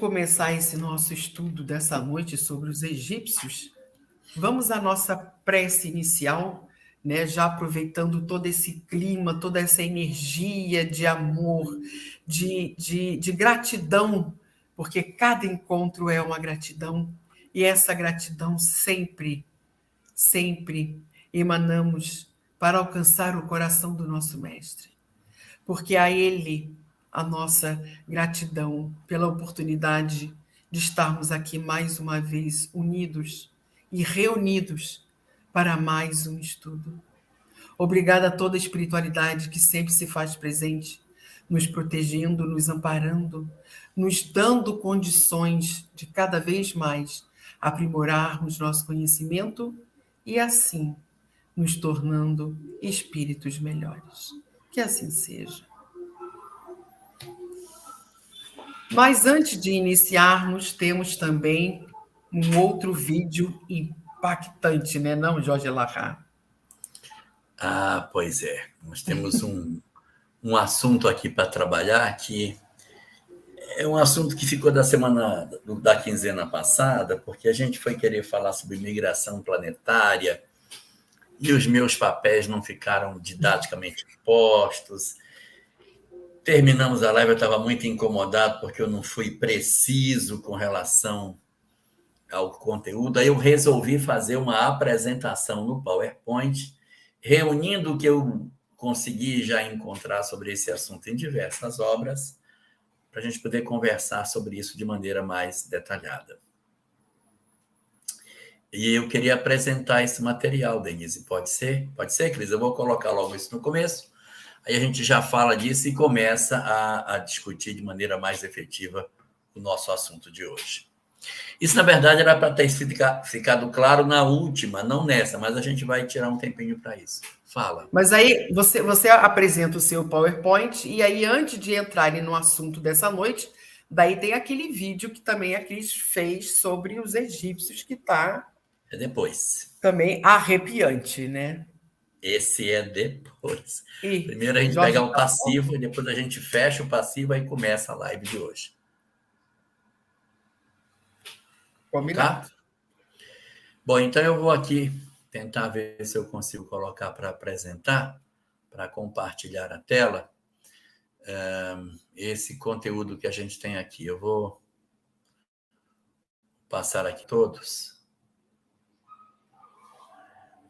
começar esse nosso estudo dessa noite sobre os egípcios, vamos à nossa prece inicial, né? Já aproveitando todo esse clima, toda essa energia de amor, de gratidão, porque cada encontro é uma gratidão, e essa gratidão sempre, sempre emanamos para alcançar o coração do nosso Mestre, porque a Ele a nossa gratidão pela oportunidade de estarmos aqui mais uma vez unidos e reunidos para mais um estudo. Obrigada a toda a espiritualidade que sempre se faz presente, nos protegendo, nos amparando, nos dando condições de cada vez mais aprimorarmos nosso conhecimento e assim nos tornando espíritos melhores. Que assim seja. Mas antes de iniciarmos, temos também um outro vídeo impactante, né, não, Jorge Larra? Ah, pois é. Nós temos um assunto aqui para trabalhar que é um assunto que ficou da quinzena passada, porque a gente foi querer falar sobre migração planetária e os meus papéis não ficaram didaticamente postos. Terminamos a live, eu estava muito incomodado porque eu não fui preciso com relação ao conteúdo. Aí eu resolvi fazer uma apresentação no PowerPoint, reunindo o que eu consegui já encontrar sobre esse assunto em diversas obras, para a gente poder conversar sobre isso de maneira mais detalhada. E eu queria apresentar esse material, Denise. Pode ser? Pode ser, Cris? Eu vou colocar logo isso no começo. Aí a gente já fala disso e começa a discutir de maneira mais efetiva o nosso assunto de hoje. Isso, na verdade, era para ter ficado claro na última, não nessa, mas a gente vai tirar um tempinho para isso. Fala. Mas aí você apresenta o seu PowerPoint e aí, antes de entrarem no assunto dessa noite, daí tem aquele vídeo que também a Cris fez sobre os egípcios, que está É depois. também arrepiante, né? Esse é depois. E Primeiro a gente Jorge pega o passivo e depois a gente fecha o passivo e começa a live de hoje. Combinado. Tá? Bom, então eu vou aqui tentar ver se eu consigo colocar para apresentar, para compartilhar a tela, esse conteúdo que a gente tem aqui. Eu vou passar aqui todos.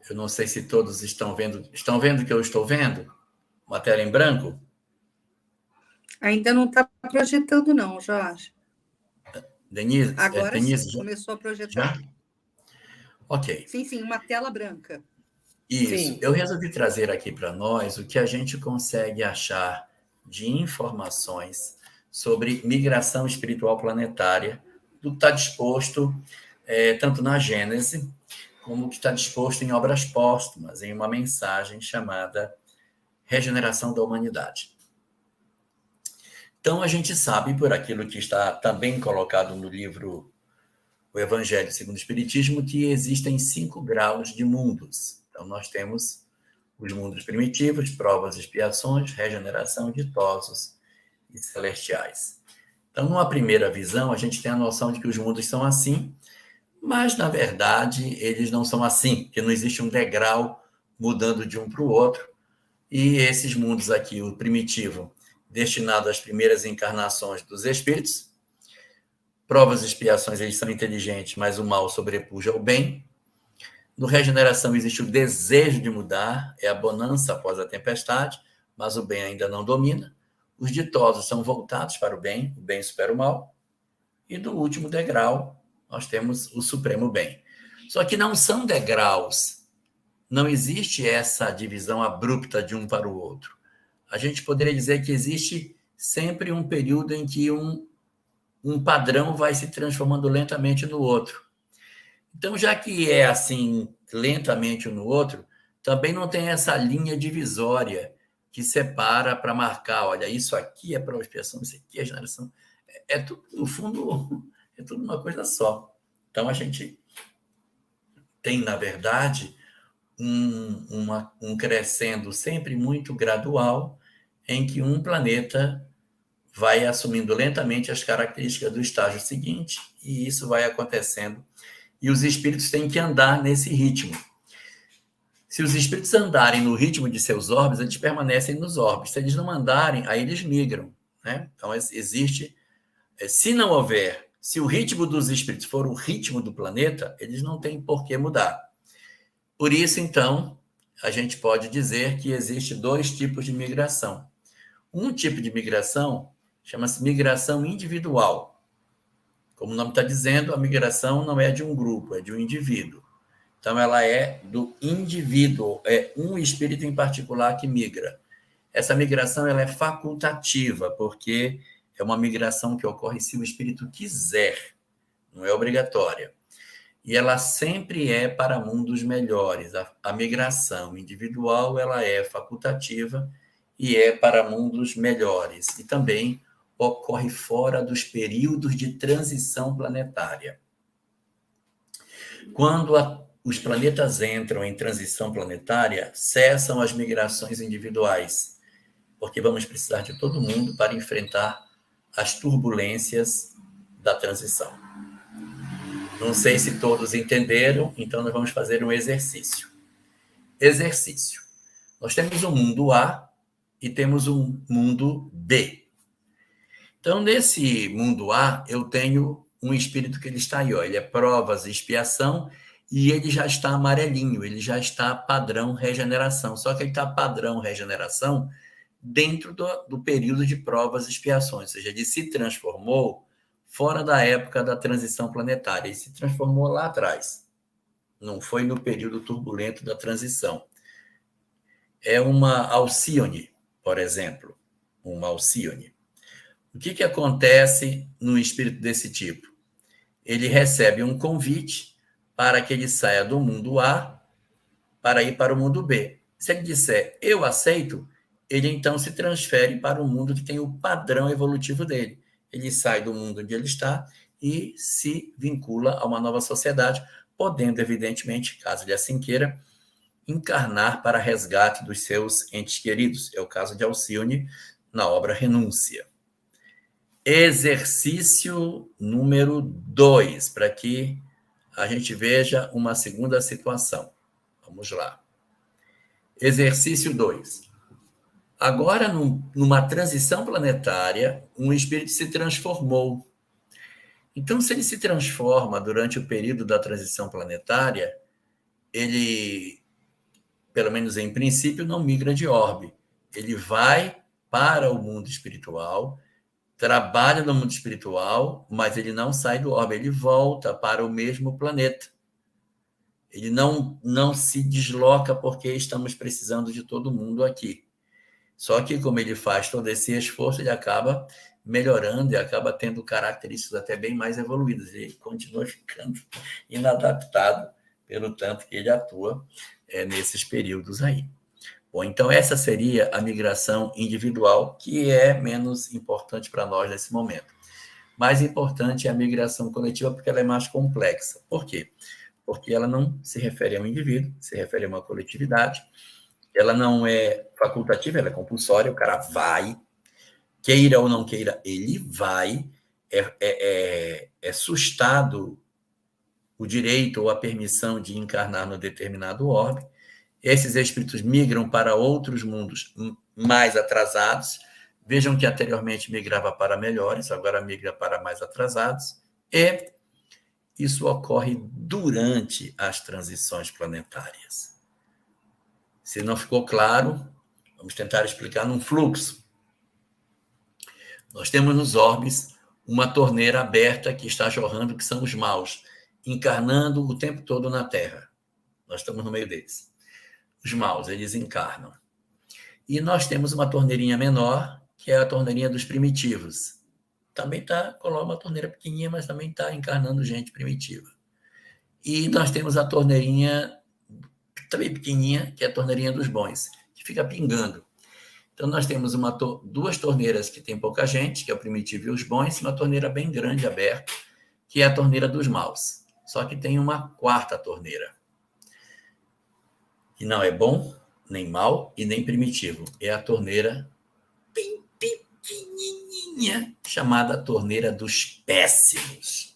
Eu não sei se todos estão vendo. Estão vendo o que eu estou vendo? Uma tela em branco? Ainda não está projetando, não, Jorge. Denise? Agora Denise, sim, começou a projetar. Já? Ok. Sim, uma tela branca. Isso. Sim. Eu resolvi trazer aqui para nós o que a gente consegue achar de informações sobre migração espiritual planetária, do que está disposto tanto na Gênese, como que está disposto em obras póstumas, em uma mensagem chamada Regeneração da Humanidade. Então, a gente sabe, por aquilo que está também colocado no livro O Evangelho segundo o Espiritismo, que existem 5 graus de mundos. Então, nós temos os mundos primitivos, provas, expiações, regeneração, ditosos e celestiais. Então, numa primeira visão, a gente tem a noção de que os mundos são assim, mas, na verdade, eles não são assim, porque não existe um degrau mudando de um para o outro. E esses mundos aqui, o primitivo, destinado às primeiras encarnações dos espíritos, provas e expiações, eles são inteligentes, mas o mal sobrepuja o bem. No regeneração existe o desejo de mudar, é a bonança após a tempestade, mas o bem ainda não domina. Os ditosos são voltados para o bem supera o mal. E do último degrau, nós temos o supremo bem. Só que não são degraus, não existe essa divisão abrupta de um para o outro. A gente poderia dizer que existe sempre um período em que um padrão vai se transformando lentamente no outro. Então, já que é assim, lentamente um no outro, também não tem essa linha divisória que separa para marcar, olha, isso aqui é prova de expiação, isso aqui é geração. É tudo, no fundo, é tudo uma coisa só. Então, a gente tem, na verdade, um crescendo sempre muito gradual, em que um planeta vai assumindo lentamente as características do estágio seguinte, e isso vai acontecendo. E os espíritos têm que andar nesse ritmo. Se os espíritos andarem no ritmo de seus orbes, eles permanecem nos orbes. Se eles não andarem, aí eles migram, né? Então, existe... Se não houver... Se o ritmo dos espíritos for o ritmo do planeta, eles não têm por que mudar. Por isso, então, a gente pode dizer que existe 2 tipos de migração. Um tipo de migração chama-se migração individual. Como o nome está dizendo, a migração não é de um grupo, é de um indivíduo. Então, ela é do indivíduo, é um espírito em particular que migra. Essa migração ela é facultativa, porque é uma migração que ocorre se o espírito quiser, não é obrigatória. E ela sempre é para mundos melhores. A migração individual ela é facultativa e é para mundos melhores. E também ocorre fora dos períodos de transição planetária. Quando os planetas entram em transição planetária, cessam as migrações individuais, porque vamos precisar de todo mundo para enfrentar as turbulências da transição. Não sei se todos entenderam, então nós vamos fazer um exercício. Exercício. Nós temos um mundo A e temos um mundo B. Então, nesse mundo A, eu tenho um espírito que ele está aí, ó, ele é provas e expiação, e ele já está amarelinho, ele já está padrão regeneração. Só que ele está padrão regeneração dentro do período de provas e expiações, ou seja, ele se transformou fora da época da transição planetária, ele se transformou lá atrás. Não foi no período turbulento da transição. É uma Alcíone, por exemplo, uma Alcíone. O que acontece no espírito desse tipo? Ele recebe um convite para que ele saia do mundo A para ir para o mundo B. Se ele disser, eu aceito, ele então se transfere para o mundo que tem o padrão evolutivo dele. Ele sai do mundo onde ele está e se vincula a uma nova sociedade, podendo, evidentemente, caso ele assim queira, encarnar para resgate dos seus entes queridos. É o caso de Alcíone na obra Renúncia. Exercício número 2, para que a gente veja uma segunda situação. Vamos lá. Exercício 2. Agora, numa transição planetária, um espírito se transformou. Então, se ele se transforma durante o período da transição planetária, ele, pelo menos em princípio, não migra de orbe. Ele vai para o mundo espiritual, trabalha no mundo espiritual, mas ele não sai do orbe, ele volta para o mesmo planeta. Ele não se desloca porque estamos precisando de todo mundo aqui. Só que, como ele faz todo esse esforço, ele acaba melhorando e acaba tendo características até bem mais evoluídas. Ele continua ficando inadaptado pelo tanto que ele atua nesses períodos aí. Bom, então essa seria a migração individual, que é menos importante para nós nesse momento. Mais importante é a migração coletiva, porque ela é mais complexa. Por quê? Porque ela não se refere a um indivíduo, se refere a uma coletividade. Ela não é facultativa, ela é compulsória, o cara vai, queira ou não queira, ele vai, é sustado o direito ou a permissão de encarnar no determinado orbe. Esses espíritos migram para outros mundos mais atrasados. Vejam que anteriormente migrava para melhores, agora migra para mais atrasados. E isso ocorre durante as transições planetárias. Se não ficou claro, vamos tentar explicar num fluxo. Nós temos nos orbes uma torneira aberta que está jorrando, que são os maus, encarnando o tempo todo na Terra. Nós estamos no meio deles. Os maus, eles encarnam. E nós temos uma torneirinha menor, que é a torneirinha dos primitivos. Também está, coloca uma torneira pequenininha, mas também está encarnando gente primitiva. E nós temos a torneirinha também pequenininha, que é a torneirinha dos bons, que fica pingando. Então, nós temos duas torneiras que tem pouca gente, que é o primitivo e os bons, e uma torneira bem grande, aberta, que é a torneira dos maus. Só que tem uma quarta torneira, que não é bom, nem mau e nem primitivo. É a torneira bem pequenininha, torneirinha chamada torneira dos péssimos.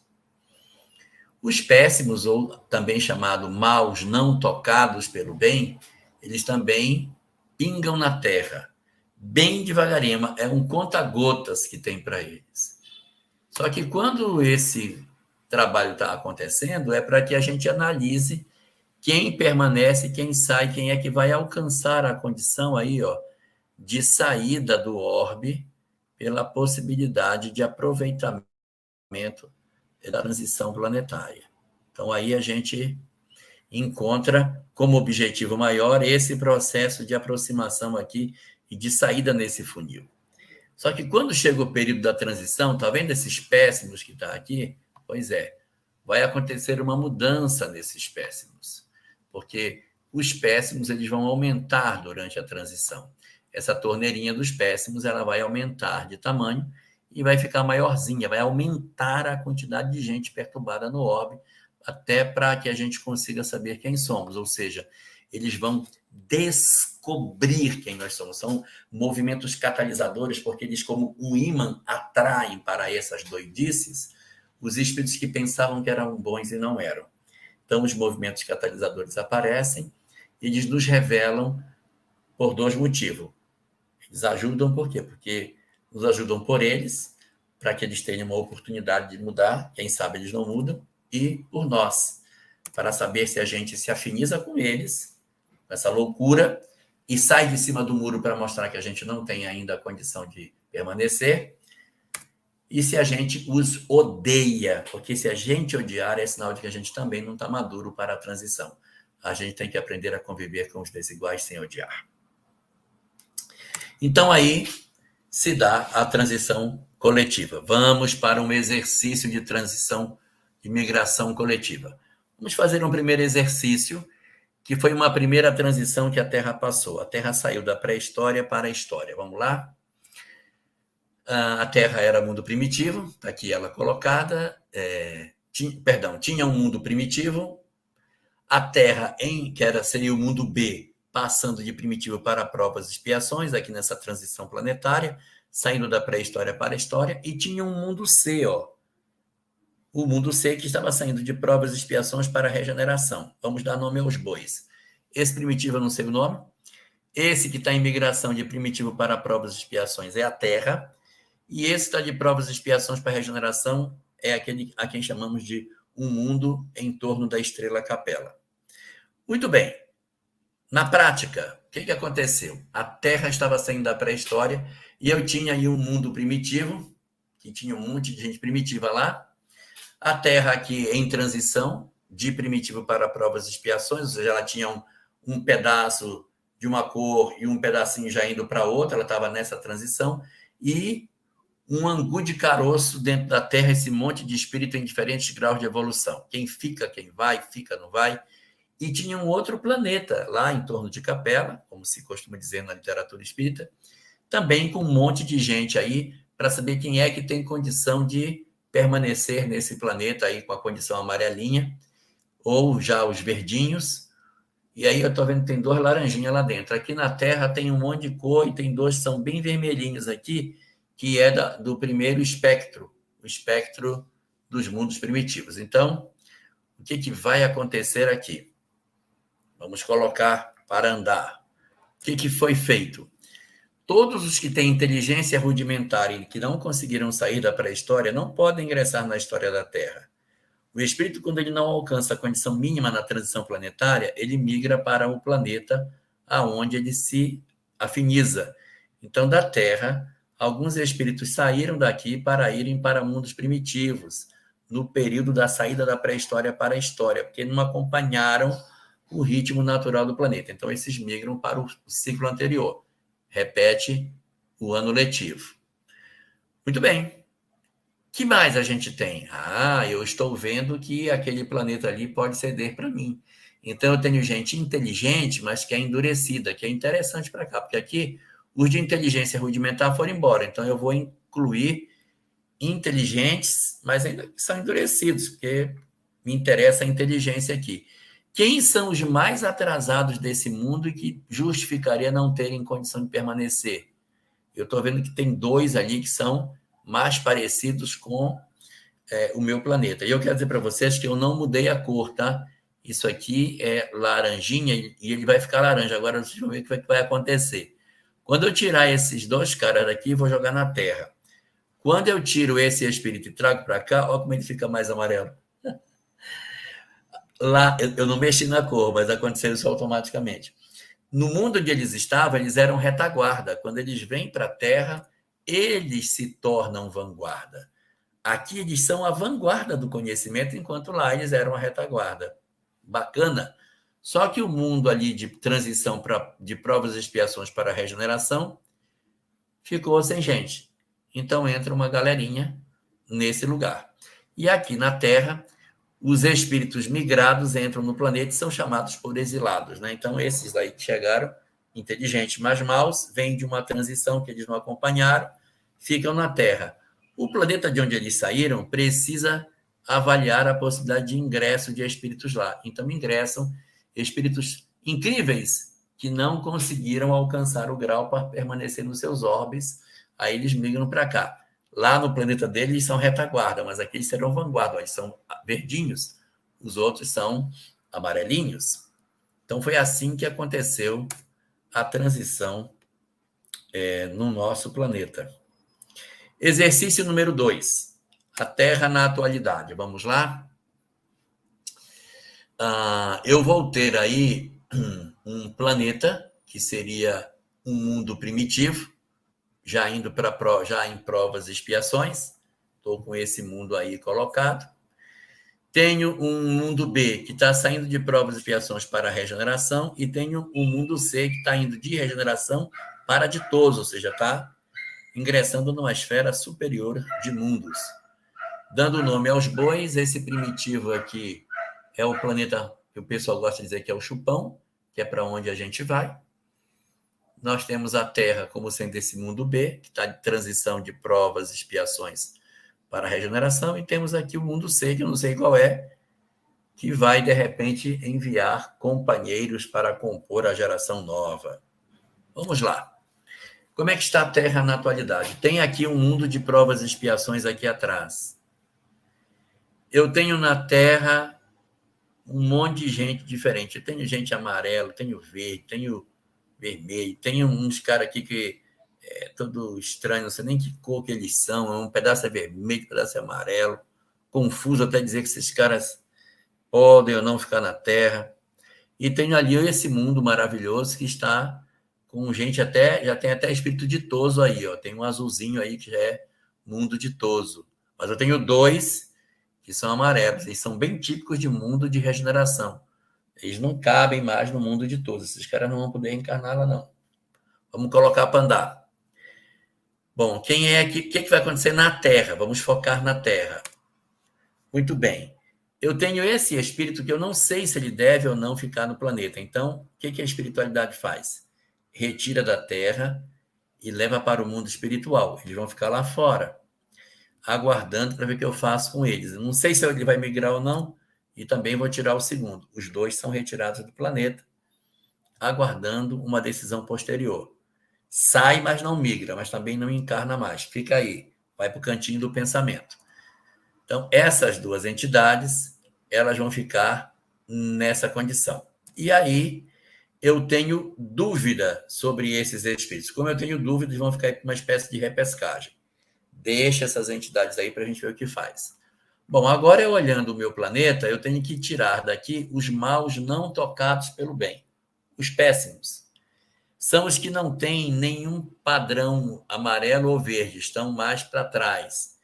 Os péssimos, ou também chamado maus não tocados pelo bem, eles também pingam na terra, bem devagarinho, é um conta-gotas que tem para eles. Só que quando esse trabalho está acontecendo, é para que a gente analise quem permanece, quem sai, quem é que vai alcançar a condição aí, ó, de saída do orbe pela possibilidade de aproveitamento da transição planetária. Então, aí a gente encontra como objetivo maior esse processo de aproximação aqui e de saída nesse funil. Só que quando chega o período da transição, tá vendo esses péssimos que está aqui? Pois é, vai acontecer uma mudança nesses péssimos, porque os péssimos eles vão aumentar durante a transição. Essa torneirinha dos péssimos ela vai aumentar de tamanho e vai ficar maiorzinha, vai aumentar a quantidade de gente perturbada no orbe, até para que a gente consiga saber quem somos, ou seja, eles vão descobrir quem nós somos. São movimentos catalisadores, porque eles, como um ímã, atraem para essas doidices os espíritos que pensavam que eram bons e não eram. Então, os movimentos catalisadores aparecem e eles nos revelam por dois motivos. Eles ajudam por quê? Porque nos ajudam por eles, para que eles tenham uma oportunidade de mudar, quem sabe eles não mudam, e por nós, para saber se a gente se afiniza com eles, com essa loucura, e sai de cima do muro para mostrar que a gente não tem ainda a condição de permanecer, e se a gente os odeia, porque se a gente odiar, é sinal de que a gente também não está maduro para a transição. A gente tem que aprender a conviver com os desiguais sem odiar. Então, aí se dá a transição coletiva. Vamos para um exercício de transição, de migração coletiva. Vamos fazer um primeiro exercício, que foi uma primeira transição que a Terra passou. A Terra saiu da pré-história para a história. Vamos lá? A Terra era mundo primitivo, está aqui ela colocada. Tinha um mundo primitivo. A Terra, seria o mundo B, passando de primitivo para provas e expiações, aqui nessa transição planetária, saindo da pré-história para a história, e tinha um mundo C, ó. O mundo C que estava saindo de provas e expiações para a regeneração. Vamos dar nome aos bois. Esse primitivo eu não sei o nome. Esse que está em migração de primitivo para provas e expiações é a Terra. E esse que está de provas e expiações para a regeneração é aquele a quem chamamos de um mundo em torno da estrela Capela. Muito bem. Na prática, o que aconteceu? A Terra estava saindo da pré-história e eu tinha aí um mundo primitivo, que tinha um monte de gente primitiva lá. A Terra aqui em transição, de primitivo para provas e expiações, ou seja, ela tinha um pedaço de uma cor e um pedacinho já indo para outra, ela estava nessa transição, e um angu de caroço dentro da Terra, esse monte de espírito em diferentes graus de evolução. Quem fica, quem vai, fica, não vai. E tinha um outro planeta lá em torno de Capela, como se costuma dizer na literatura espírita, também com um monte de gente aí, para saber quem é que tem condição de permanecer nesse planeta aí com a condição amarelinha, ou já os verdinhos. E aí eu estou vendo que tem 2 laranjinhas lá dentro. Aqui na Terra tem um monte de cor e tem 2 que são bem vermelhinhos aqui, que é do primeiro espectro, o espectro dos mundos primitivos. Então, o que vai acontecer aqui? Vamos colocar para andar. O que foi feito? Todos os que têm inteligência rudimentar e que não conseguiram sair da pré-história não podem ingressar na história da Terra. O espírito, quando ele não alcança a condição mínima na transição planetária, ele migra para o planeta aonde ele se afiniza. Então, da Terra, alguns espíritos saíram daqui para irem para mundos primitivos, no período da saída da pré-história para a história, porque não acompanharam o ritmo natural do planeta. Então, esses migram para o ciclo anterior. Repete o ano letivo. Muito bem. Que mais a gente tem? Eu estou vendo que aquele planeta ali pode ceder para mim. Então, eu tenho gente inteligente, mas que é endurecida, que é interessante para cá, porque aqui os de inteligência rudimentar foram embora. Então, eu vou incluir inteligentes, mas ainda são endurecidos, porque me interessa a inteligência aqui. Quem são os mais atrasados desse mundo e que justificaria não terem condição de permanecer? Eu estou vendo que tem 2 ali que são mais parecidos com o meu planeta. E eu quero dizer para vocês que eu não mudei a cor, tá? Isso aqui é laranjinha e ele vai ficar laranja. Agora vocês vão ver o que vai acontecer. Quando eu tirar esses dois caras daqui, vou jogar na Terra. Quando eu tiro esse espírito e trago para cá, olha como ele fica mais amarelo. Lá, eu não mexi na cor, mas aconteceu isso automaticamente. No mundo onde eles estavam, eles eram retaguarda. Quando eles vêm para a Terra, eles se tornam vanguarda. Aqui eles são a vanguarda do conhecimento, enquanto lá eles eram a retaguarda. Bacana. Só que o mundo ali de transição de provas e expiações para a regeneração ficou sem gente. Então entra uma galerinha nesse lugar. E aqui na Terra, os espíritos migrados entram no planeta e são chamados por exilados, né? Então esses aí que chegaram, inteligentes, mas maus, vêm de uma transição que eles não acompanharam, ficam na Terra. O planeta de onde eles saíram precisa avaliar a possibilidade de ingresso de espíritos lá. Então, ingressam espíritos incríveis que não conseguiram alcançar o grau para permanecer nos seus orbes. Aí eles migram para cá. Lá no planeta deles, eles são retaguarda, mas aqui eles serão vanguarda. Eles são verdinhos, os outros são amarelinhos. Então, foi assim que aconteceu a transição no nosso planeta. Exercício número 2. A Terra na atualidade. Vamos lá? Eu vou ter aí um planeta que seria um mundo primitivo, já indo já em provas e expiações. Estou com esse mundo aí colocado. Tenho um mundo B, que está saindo de provas e expiações para a regeneração, e tenho um mundo C, que está indo de regeneração para ditoso, ou seja, está ingressando numa esfera superior de mundos. Dando nome aos bois, esse primitivo aqui é o planeta que o pessoal gosta de dizer que é o chupão, que é para onde a gente vai. Nós temos a Terra como sendo esse mundo B, que está de transição de provas e expiações para a regeneração, e temos aqui o mundo C, que eu não sei qual é, que vai, de repente, enviar companheiros para compor a geração nova. Vamos lá. Como é que está a Terra na atualidade? Tem aqui um mundo de provas e expiações aqui atrás. Eu tenho na Terra um monte de gente diferente. Eu tenho gente amarelo, tenho verde, tenho vermelho, tenho uns caras aqui que é todo estranho, não sei nem que cor que eles são, um pedaço é vermelho, um pedaço é amarelo, confuso até dizer que esses caras podem ou não ficar na Terra. E tenho ali esse mundo maravilhoso que está com gente já tem até espírito ditoso aí, ó. Tem um azulzinho aí que já é mundo ditoso. Mas eu tenho 2 que são amarelos, eles são bem típicos de mundo de regeneração. Eles não cabem mais no mundo ditoso. Esses caras não vão poder encarnar lá, não. Vamos colocar para andar. Bom, quem é aqui? O que vai acontecer na Terra? Vamos focar na Terra. Muito bem. Eu tenho esse espírito que eu não sei se ele deve ou não ficar no planeta. Então, o que a espiritualidade faz? Retira da Terra e leva para o mundo espiritual. Eles vão ficar lá fora, aguardando para ver o que eu faço com eles. Eu não sei se ele vai migrar ou não, e também vou tirar o segundo. Os 2 são retirados do planeta, aguardando uma decisão posterior. Sai, mas não migra, mas também não encarna mais. Fica aí, vai para o cantinho do pensamento. Então, essas 2 entidades, elas vão ficar nessa condição. E aí, eu tenho dúvida sobre esses espíritos. Como eu tenho dúvidas, vão ficar uma espécie de repescagem. Deixa essas entidades aí para a gente ver o que faz. Bom, agora eu olhando o meu planeta, eu tenho que tirar daqui os maus não tocados pelo bem. Os péssimos. São os que não têm nenhum padrão amarelo ou verde, estão mais para trás.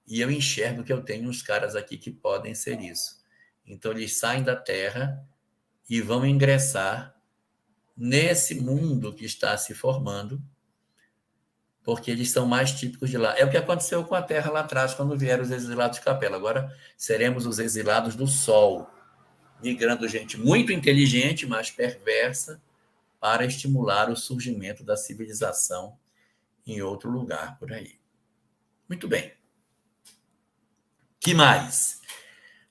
E eu enxergo que eu tenho uns caras aqui que podem ser isso. Então, eles saem da Terra e vão ingressar nesse mundo que está se formando, porque eles são mais típicos de lá. É o que aconteceu com a Terra lá atrás, quando vieram os exilados de Capela. Agora seremos os exilados do Sol, migrando gente muito inteligente, mas perversa, para estimular o surgimento da civilização em outro lugar por aí. Muito bem. Que mais?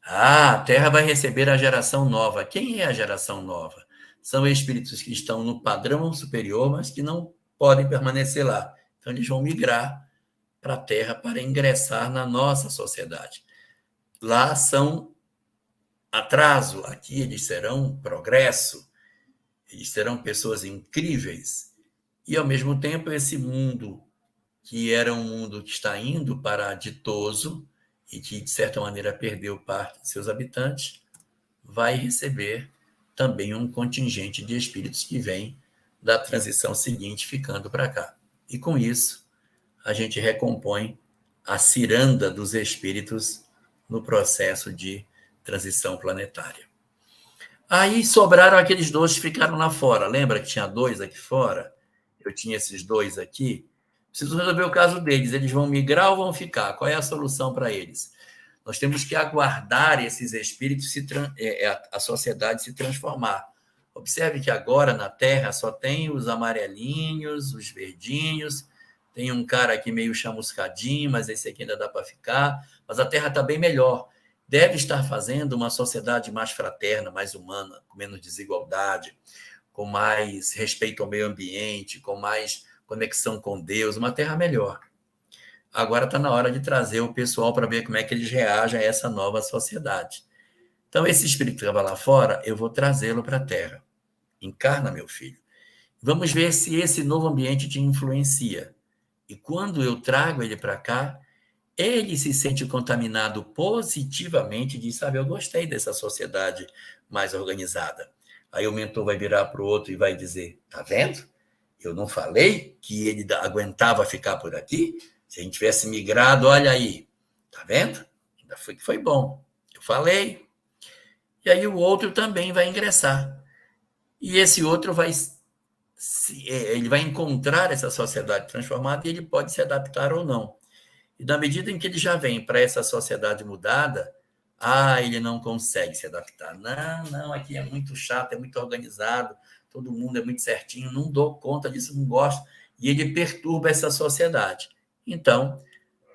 A Terra vai receber a geração nova. Quem é a geração nova? São espíritos que estão no padrão superior, mas que não podem permanecer lá. Então, eles vão migrar para a Terra para ingressar na nossa sociedade. Lá são atraso, aqui eles serão progresso, eles serão pessoas incríveis. E, ao mesmo tempo, esse mundo, que era um mundo que está indo para ditoso e que, de certa maneira, perdeu parte de seus habitantes, vai receber também um contingente de espíritos que vem da transição seguinte ficando para cá. E, com isso, a gente recompõe a ciranda dos espíritos no processo de transição planetária. Aí sobraram aqueles 2 que ficaram lá fora. Lembra que tinha 2 aqui fora? Eu tinha esses 2 aqui. Preciso resolver o caso deles. Eles vão migrar ou vão ficar? Qual é a solução para eles? Nós temos que aguardar esses espíritos, a sociedade se transformar. Observe que agora na Terra só tem os amarelinhos, os verdinhos, tem um cara aqui meio chamuscadinho, mas esse aqui ainda dá para ficar, mas a Terra está bem melhor. Deve estar fazendo uma sociedade mais fraterna, mais humana, com menos desigualdade, com mais respeito ao meio ambiente, com mais conexão com Deus, uma Terra melhor. Agora está na hora de trazer o pessoal para ver como é que eles reagem a essa nova sociedade. Então, esse espírito que estava lá fora, eu vou trazê-lo para a Terra. Encarna, meu filho. Vamos ver se esse novo ambiente te influencia. E quando eu trago ele para cá, ele se sente contaminado positivamente e diz, sabe, eu gostei dessa sociedade mais organizada. Aí o mentor vai virar para o outro e vai dizer, tá vendo? Eu não falei que ele aguentava ficar por aqui? Se a gente tivesse migrado, olha aí, tá vendo? Ainda foi bom. Eu falei. E aí o outro também vai ingressar. E esse outro ele vai encontrar essa sociedade transformada e ele pode se adaptar ou não. E na medida em que ele já vem para essa sociedade mudada, ele não consegue se adaptar. Não, aqui é muito chato, é muito organizado, todo mundo é muito certinho, não dou conta disso, não gosto. E ele perturba essa sociedade. Então,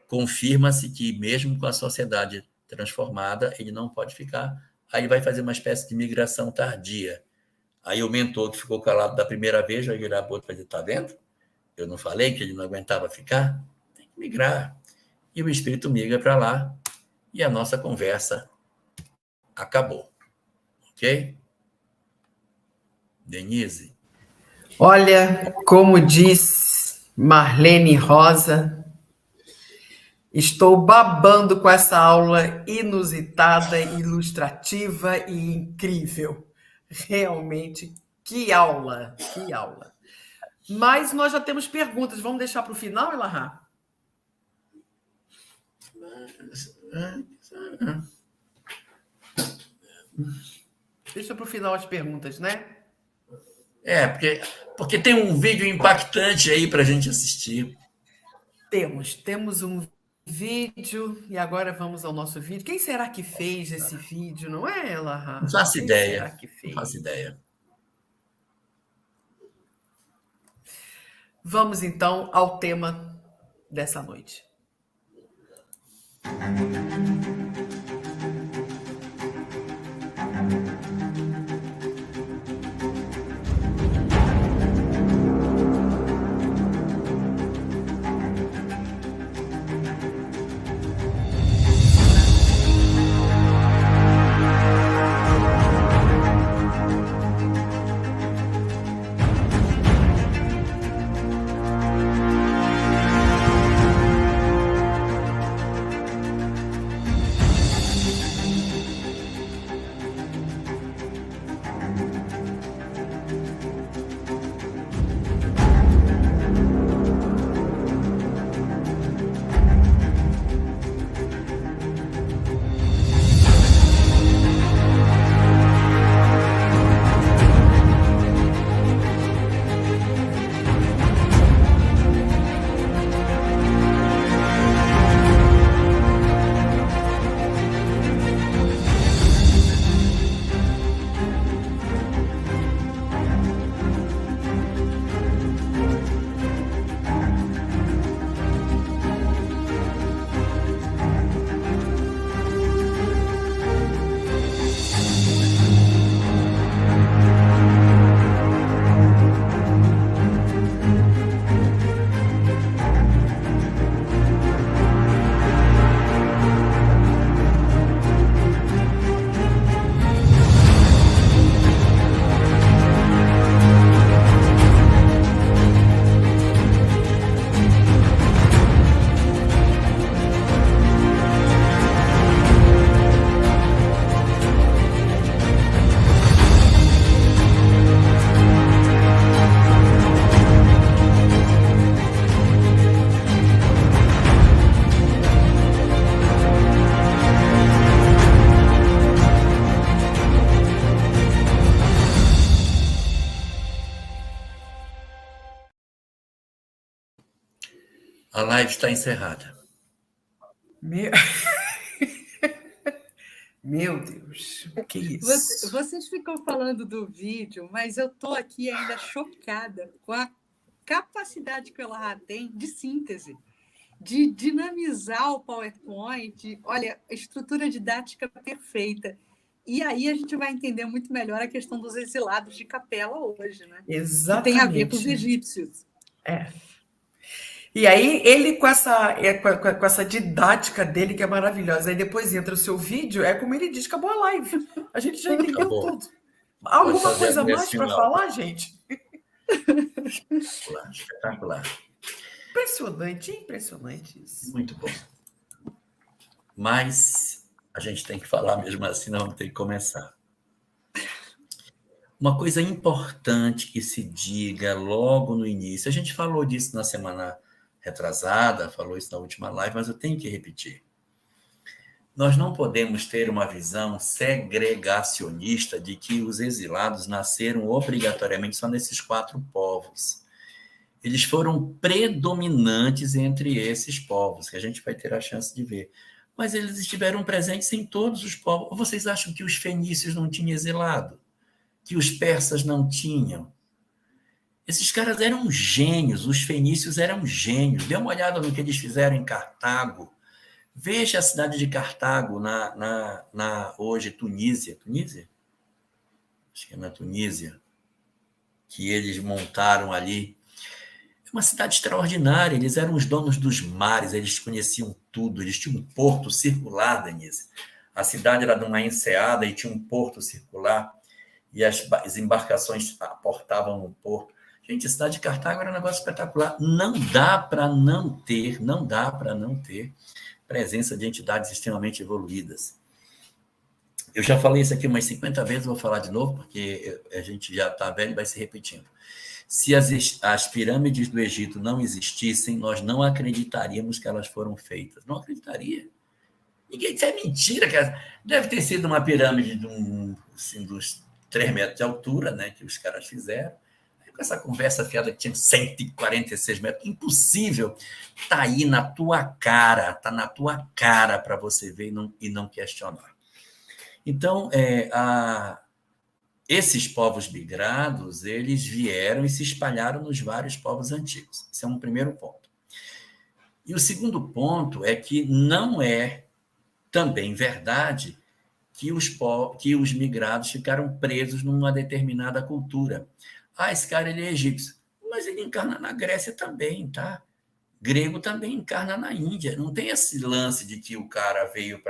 confirma-se que mesmo com a sociedade transformada, ele não pode ficar. Aí vai fazer uma espécie de migração tardia. Aí o mentor que ficou calado da primeira vez vai virar para o outro e vai dizer, tá vendo? Eu não falei que ele não aguentava ficar? Tem que migrar. E o espírito migra para lá e a nossa conversa acabou. Ok? Denise? Olha, como diz Marlene Rosa, estou babando com essa aula inusitada, ilustrativa e incrível. Realmente, que aula, que aula. Mas nós já temos perguntas. Vamos deixar para o final, Elahá? Deixa para o final as perguntas, né? Porque tem um vídeo impactante aí para a gente assistir. Temos um vídeo, e agora vamos ao nosso vídeo. Quem será que fez esse vídeo, não é, Elahá? Não faço ideia. Será que fez? Não faço ideia. Vamos, então, ao tema dessa noite. A live está encerrada. Meu, Meu Deus, que isso? Vocês ficam falando do vídeo, mas eu estou aqui ainda chocada com a capacidade que ela tem de síntese, de dinamizar o PowerPoint. Olha, estrutura didática perfeita. E aí a gente vai entender muito melhor a questão dos exilados de capela hoje, né? Que tem a ver com os Exatamente. egípcios. E aí, ele com essa didática dele, que é maravilhosa, aí depois entra o seu vídeo, é como ele diz, acabou a live. A gente já entendeu Acabou. tudo. Pode Alguma fazer a coisa mais prece para final. falar, gente? Espetacular, espetacular. Impressionante, impressionante isso. Muito bom. Mas a gente tem que falar mesmo assim, não tem que começar. Uma coisa importante que se diga logo no início, a gente falou disso na semana retrasada, falou isso na última live, mas eu tenho que repetir. Nós não podemos ter uma visão segregacionista de que os exilados nasceram obrigatoriamente só nesses 4 povos. Eles foram predominantes entre esses povos, que a gente vai ter a chance de ver. Mas eles estiveram presentes em todos os povos. Ou vocês acham que os fenícios não tinham exilado? Que os persas não tinham? Esses caras eram gênios, os fenícios eram gênios. Dê uma olhada no que eles fizeram em Cartago. Veja a cidade de Cartago, na hoje Tunísia. Tunísia? Acho que é na Tunísia. Que eles montaram ali. É uma cidade extraordinária. Eles eram os donos dos mares, eles conheciam tudo. Eles tinham um porto circular, Denise. A cidade era de uma enseada e tinha um porto circular. E as embarcações aportavam no porto. Gente, a cidade de Cartago era um negócio espetacular. Não dá para não ter presença de entidades extremamente evoluídas. Eu já falei isso aqui umas 50 vezes, vou falar de novo, porque a gente já está velho e vai se repetindo. Se as pirâmides do Egito não existissem, nós não acreditaríamos que elas foram feitas. Não acreditaria. Ninguém, isso é mentira. Deve ter sido uma pirâmide dos 3 metros de altura, né, que os caras fizeram. Aí, com essa conversa fiada que tinha 146 metros, impossível. Está aí na tua cara, está na tua cara para você ver e não questionar. Então, esses povos migrados, eles vieram e se espalharam nos vários povos antigos. Esse é um primeiro ponto. E o segundo ponto é que não é também verdade que os migrados ficaram presos numa determinada cultura. Esse cara ele é egípcio, mas ele encarna na Grécia também, tá? Grego também encarna na Índia. Não tem esse lance de que o cara veio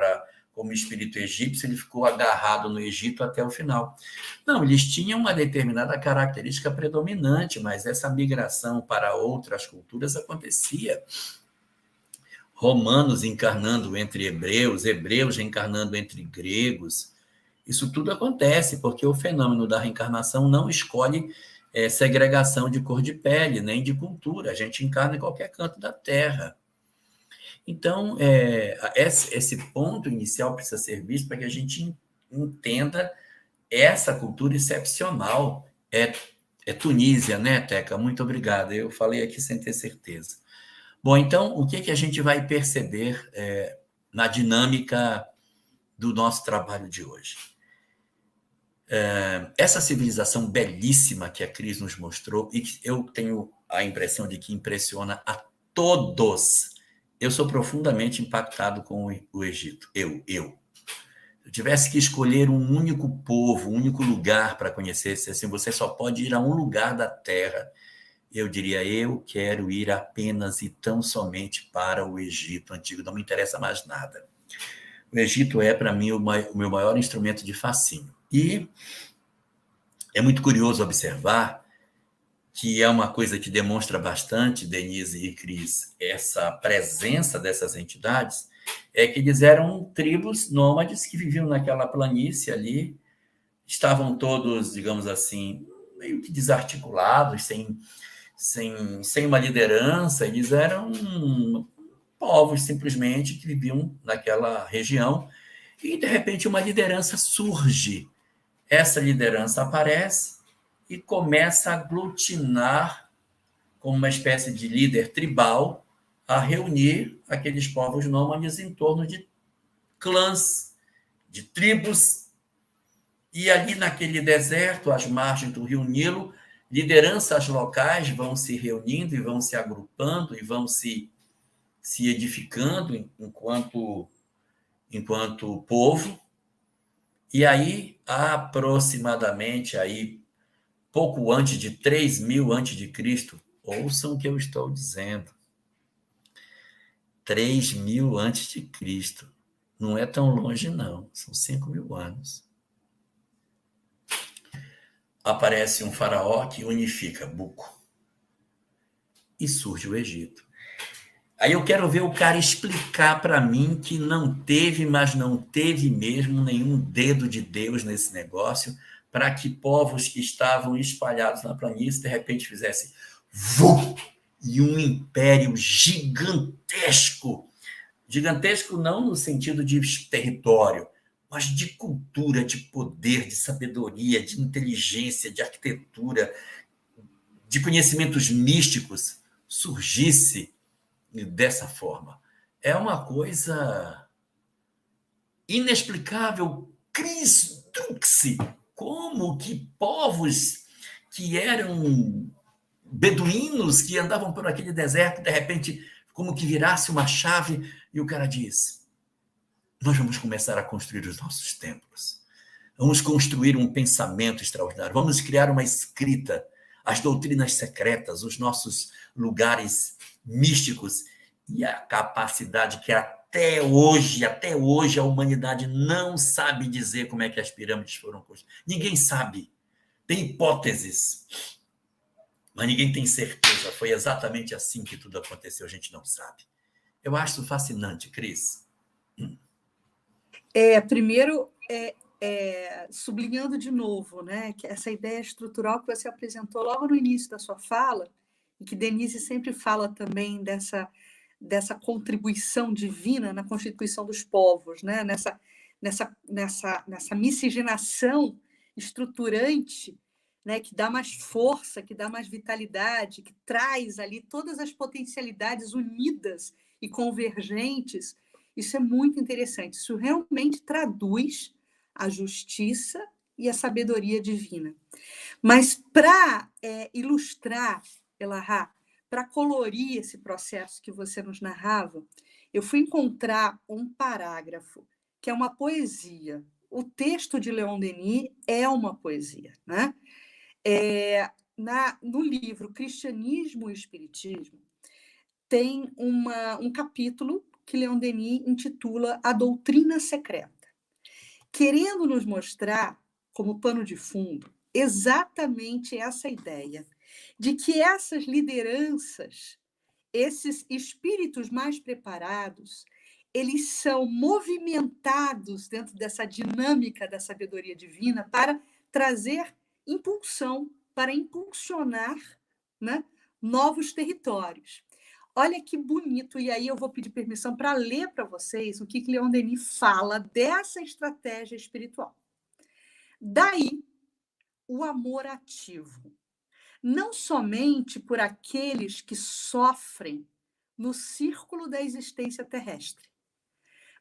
como espírito egípcio, ele ficou agarrado no Egito até o final. Não, eles tinham uma determinada característica predominante, mas essa migração para outras culturas acontecia. Romanos encarnando entre hebreus, hebreus reencarnando entre gregos. Isso tudo acontece porque o fenômeno da reencarnação não escolhe segregação de cor de pele, nem de cultura. A gente encarna em qualquer canto da Terra. Então, esse ponto inicial precisa ser visto para que a gente entenda essa cultura excepcional. É Tunísia, né, Teca? Muito obrigado. Eu falei aqui sem ter certeza. Bom, então, o que a gente vai perceber na dinâmica do nosso trabalho de hoje? Essa civilização belíssima que a Cris nos mostrou, e que eu tenho a impressão de que impressiona a todos. Eu sou profundamente impactado com o Egito. Eu tivesse que escolher um único povo, um único lugar para conhecer, se assim, você só pode ir a um lugar da Terra, eu diria, eu quero ir apenas e tão somente para o Egito antigo, não me interessa mais nada. O Egito é, para mim, o meu maior instrumento de fascínio. E é muito curioso observar que é uma coisa que demonstra bastante, Denise e Cris, essa presença dessas entidades, é que eles eram tribos nômades que viviam naquela planície ali, estavam todos, digamos assim, meio que desarticulados, sem uma liderança, eles eram povos simplesmente que viviam naquela região e, de repente, uma liderança surge. Essa liderança aparece e começa a aglutinar como uma espécie de líder tribal a reunir aqueles povos nômades em torno de clãs, de tribos, e ali naquele deserto, às margens do rio Nilo, lideranças locais vão se reunindo e vão se agrupando e vão se edificando enquanto povo. E aí, aproximadamente, aí, pouco antes de 3.000 antes de Cristo, ouçam o que eu estou dizendo. 3.000 antes de Cristo. Não é tão longe, não. São 5.000 anos. Aparece um faraó que unifica Buco. E surge o Egito. Aí eu quero ver o cara explicar para mim que não teve, mas não teve mesmo nenhum dedo de Deus nesse negócio, para que povos que estavam espalhados na planície, de repente, fizessem vum, e um império gigantesco. Gigantesco não no sentido de território, mas de cultura, de poder, de sabedoria, de inteligência, de arquitetura, de conhecimentos místicos, surgisse dessa forma. É uma coisa inexplicável. Cris Drux, como que povos que eram beduínos, que andavam por aquele deserto, de repente, como que virasse uma chave, e o cara diz: nós vamos começar a construir os nossos templos. Vamos construir um pensamento extraordinário. Vamos criar uma escrita, as doutrinas secretas, os nossos lugares místicos e a capacidade que até hoje a humanidade não sabe dizer como é que as pirâmides foram construídas. Ninguém sabe. Tem hipóteses, mas ninguém tem certeza. Foi exatamente assim que tudo aconteceu, a gente não sabe. Eu acho isso fascinante, Cris. Primeiro, sublinhando de novo, né, que essa ideia estrutural que você apresentou logo no início da sua fala, e que Denise sempre fala também dessa contribuição divina na constituição dos povos, né, nessa miscigenação estruturante, né, que dá mais força, que dá mais vitalidade, que traz ali todas as potencialidades unidas e convergentes. Isso é muito interessante. Isso realmente traduz a justiça e a sabedoria divina. Mas para ilustrar, Elahá, para colorir esse processo que você nos narrava, eu fui encontrar um parágrafo que é uma poesia. O texto de Leon Denis é uma poesia, né? No livro Cristianismo e Espiritismo, tem um capítulo que Leon Denis intitula A Doutrina Secreta, querendo nos mostrar, como pano de fundo, exatamente essa ideia de que essas lideranças, esses espíritos mais preparados, eles são movimentados dentro dessa dinâmica da sabedoria divina para trazer impulsão, para impulsionar, né, novos territórios. Olha que bonito, e aí eu vou pedir permissão para ler para vocês o que Leon Denis fala dessa estratégia espiritual. Daí, o amor ativo. Não somente por aqueles que sofrem no círculo da existência terrestre,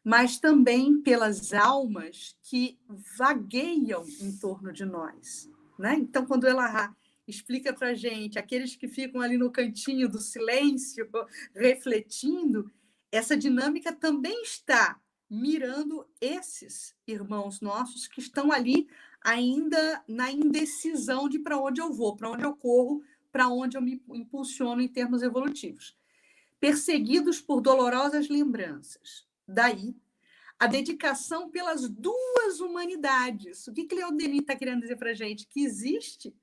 mas também pelas almas que vagueiam em torno de nós, né? Então, quando ela explica para a gente, aqueles que ficam ali no cantinho do silêncio, refletindo, essa dinâmica também está mirando esses irmãos nossos que estão ali ainda na indecisão de para onde eu vou, para onde eu corro, para onde eu me impulsiono em termos evolutivos. Perseguidos por dolorosas lembranças. Daí, a dedicação pelas duas humanidades. O que Leon Denis está querendo dizer para a gente? Que existe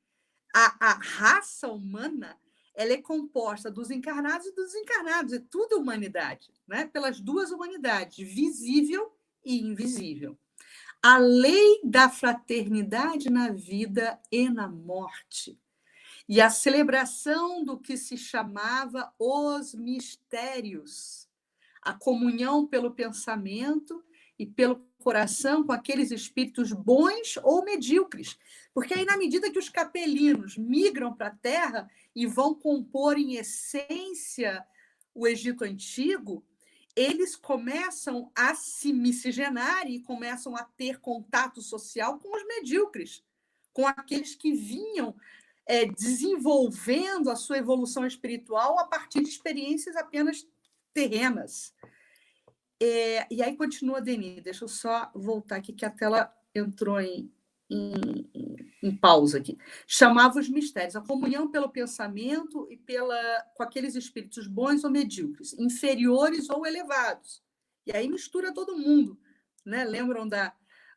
a raça humana, ela é composta dos encarnados e dos desencarnados, é tudo humanidade, né? Pelas duas humanidades, visível e invisível. A lei da fraternidade na vida e na morte. E a celebração do que se chamava os mistérios. A comunhão pelo pensamento e pelo coração com aqueles espíritos bons ou medíocres. Porque aí, na medida que os capelinos migram para a Terra e vão compor em essência o Egito Antigo, eles começam a se miscigenar e começam a ter contato social com os medíocres, com aqueles que vinham desenvolvendo a sua evolução espiritual a partir de experiências apenas terrenas. E aí continua, Denis, deixa eu só voltar aqui, que a tela entrou em pausa aqui. Chamava os mistérios, a comunhão pelo pensamento e com aqueles espíritos bons ou medíocres, inferiores ou elevados. E aí mistura todo mundo, né? Lembram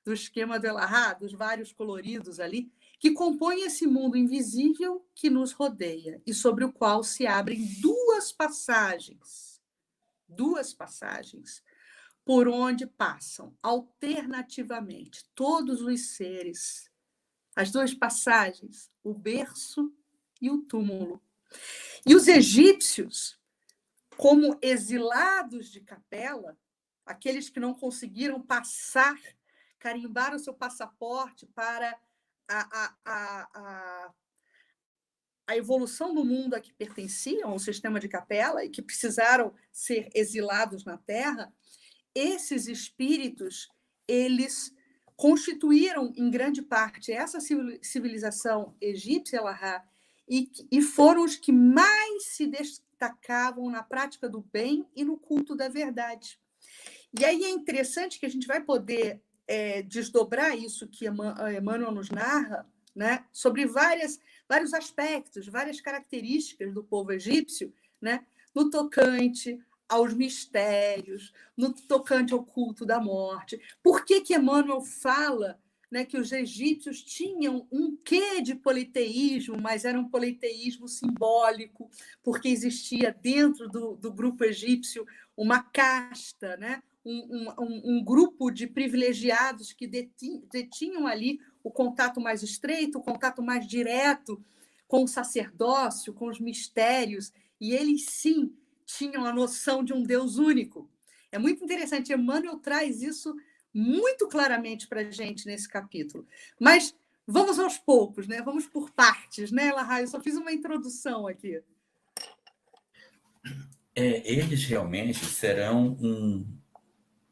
do esquema do Elarrat, dos vários coloridos ali, que compõem esse mundo invisível que nos rodeia e sobre o qual se abrem duas passagens por onde passam alternativamente todos os seres. As duas passagens, o berço e o túmulo. E os egípcios, como exilados de Capela, aqueles que não conseguiram passar, carimbar o seu passaporte para a evolução do mundo a que pertenciam, ao sistema de Capela, e que precisaram ser exilados na Terra, esses espíritos, eles constituíram, em grande parte, essa civilização egípcia, Elarrat, e foram os que mais se destacavam na prática do bem e no culto da verdade. E aí é interessante que a gente vai poder desdobrar isso que Emmanuel nos narra, né, sobre vários aspectos, várias características do povo egípcio, né, no tocante aos mistérios, no tocante ao culto da morte. Por que Emmanuel fala, né, que os egípcios tinham um quê de politeísmo, mas era um politeísmo simbólico, porque existia dentro do grupo egípcio uma casta, né, um grupo de privilegiados que detinham ali o contato mais estreito, o contato mais direto com o sacerdócio, com os mistérios, e eles, sim, tinham a noção de um Deus único. É muito interessante, Emmanuel traz isso muito claramente para a gente nesse capítulo. Mas vamos aos poucos, né? Vamos por partes, né, Elarrat? Eu só fiz uma introdução aqui. Eles realmente serão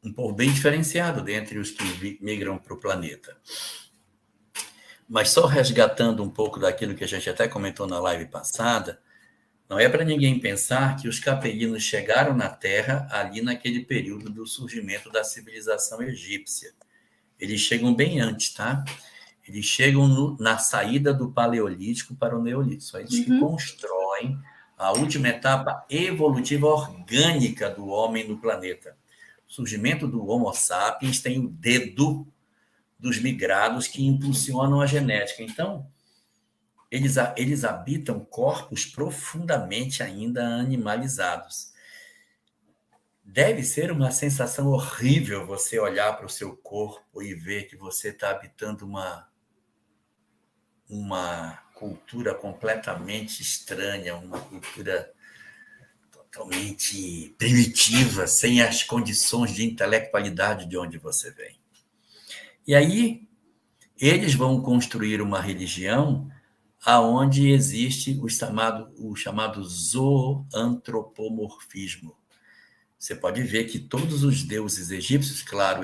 um povo bem diferenciado dentre os que migram para o planeta. Mas só resgatando um pouco daquilo que a gente até comentou na live passada, não é para ninguém pensar que os capelinos chegaram na Terra ali naquele período do surgimento da civilização egípcia. Eles chegam bem antes, tá? Eles chegam na saída do Paleolítico para o Neolítico. São eles que constroem a última etapa evolutiva orgânica do homem no planeta. O surgimento do Homo sapiens tem o dedo dos migrados que impulsionam a genética. Então, eles habitam corpos profundamente ainda animalizados. Deve ser uma sensação horrível você olhar para o seu corpo e ver que você está habitando uma cultura completamente estranha, uma cultura totalmente primitiva, sem as condições de intelectualidade de onde você vem. E aí, eles vão construir uma religião aonde existe o chamado zoantropomorfismo. Você pode ver que todos os deuses egípcios, claro,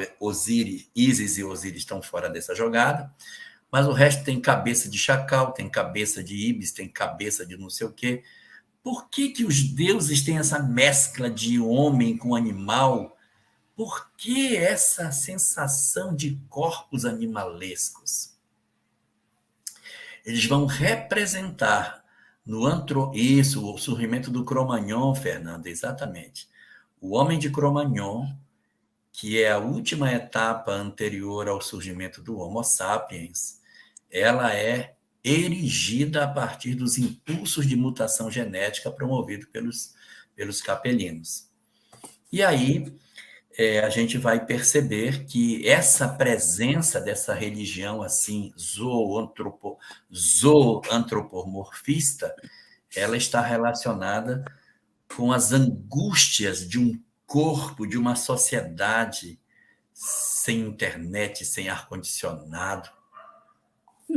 Ísis e Osíris estão fora dessa jogada, mas o resto tem cabeça de chacal, tem cabeça de ibis, tem cabeça de não sei o quê. Por que os deuses têm essa mescla de homem com animal? Por que essa sensação de corpos animalescos? Eles vão representar isso, o surgimento do Cro-Magnon, Fernanda, exatamente. O homem de Cro-Magnon, que é a última etapa anterior ao surgimento do Homo sapiens, ela é erigida a partir dos impulsos de mutação genética promovidos pelos capelinos. E aí a gente vai perceber que essa presença dessa religião assim zoantropomorfista, ela está relacionada com as angústias de um corpo, de uma sociedade sem internet, sem ar-condicionado.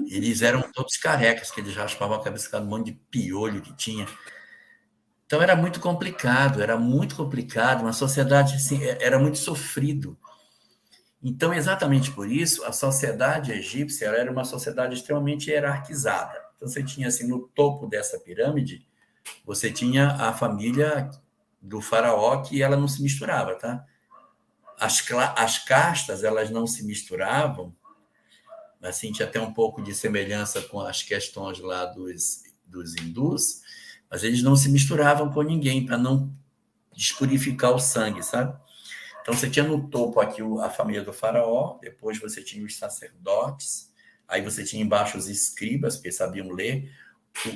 Eles eram todos carecas, que eles raspavam a cabeça com um monte de piolho que tinha. Então era muito complicado, uma sociedade assim, era muito sofrido. Então, exatamente por isso, a sociedade egípcia era uma sociedade extremamente hierarquizada. Então, você tinha assim, no topo dessa pirâmide, você tinha a família do faraó, que ela não se misturava, tá? As castas, elas não se misturavam, assim, tinha até um pouco de semelhança com as questões lá dos hindus, mas eles não se misturavam com ninguém, para não despurificar o sangue, sabe? Então, você tinha no topo aqui a família do faraó, depois você tinha os sacerdotes, aí você tinha embaixo os escribas, porque sabiam ler.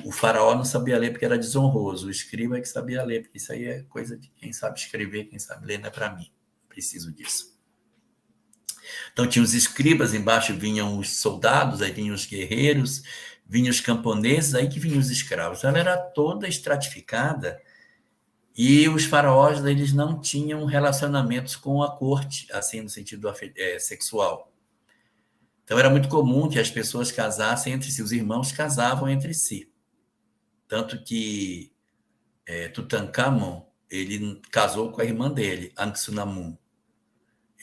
O faraó não sabia ler porque era desonroso, o escriba é que sabia ler, porque isso aí é coisa de quem sabe escrever, quem sabe ler, não é para mim, preciso disso. Então, tinha os escribas, embaixo vinham os soldados, aí vinham os guerreiros, vinham os camponeses, aí que vinham os escravos. Ela era toda estratificada. E os faraós, eles não tinham relacionamentos com a corte, assim, no sentido sexual. Então, era muito comum que as pessoas casassem entre si, os irmãos casavam entre si. Tanto que Tutankhamon, ele casou com a irmã dele, Anxunamun.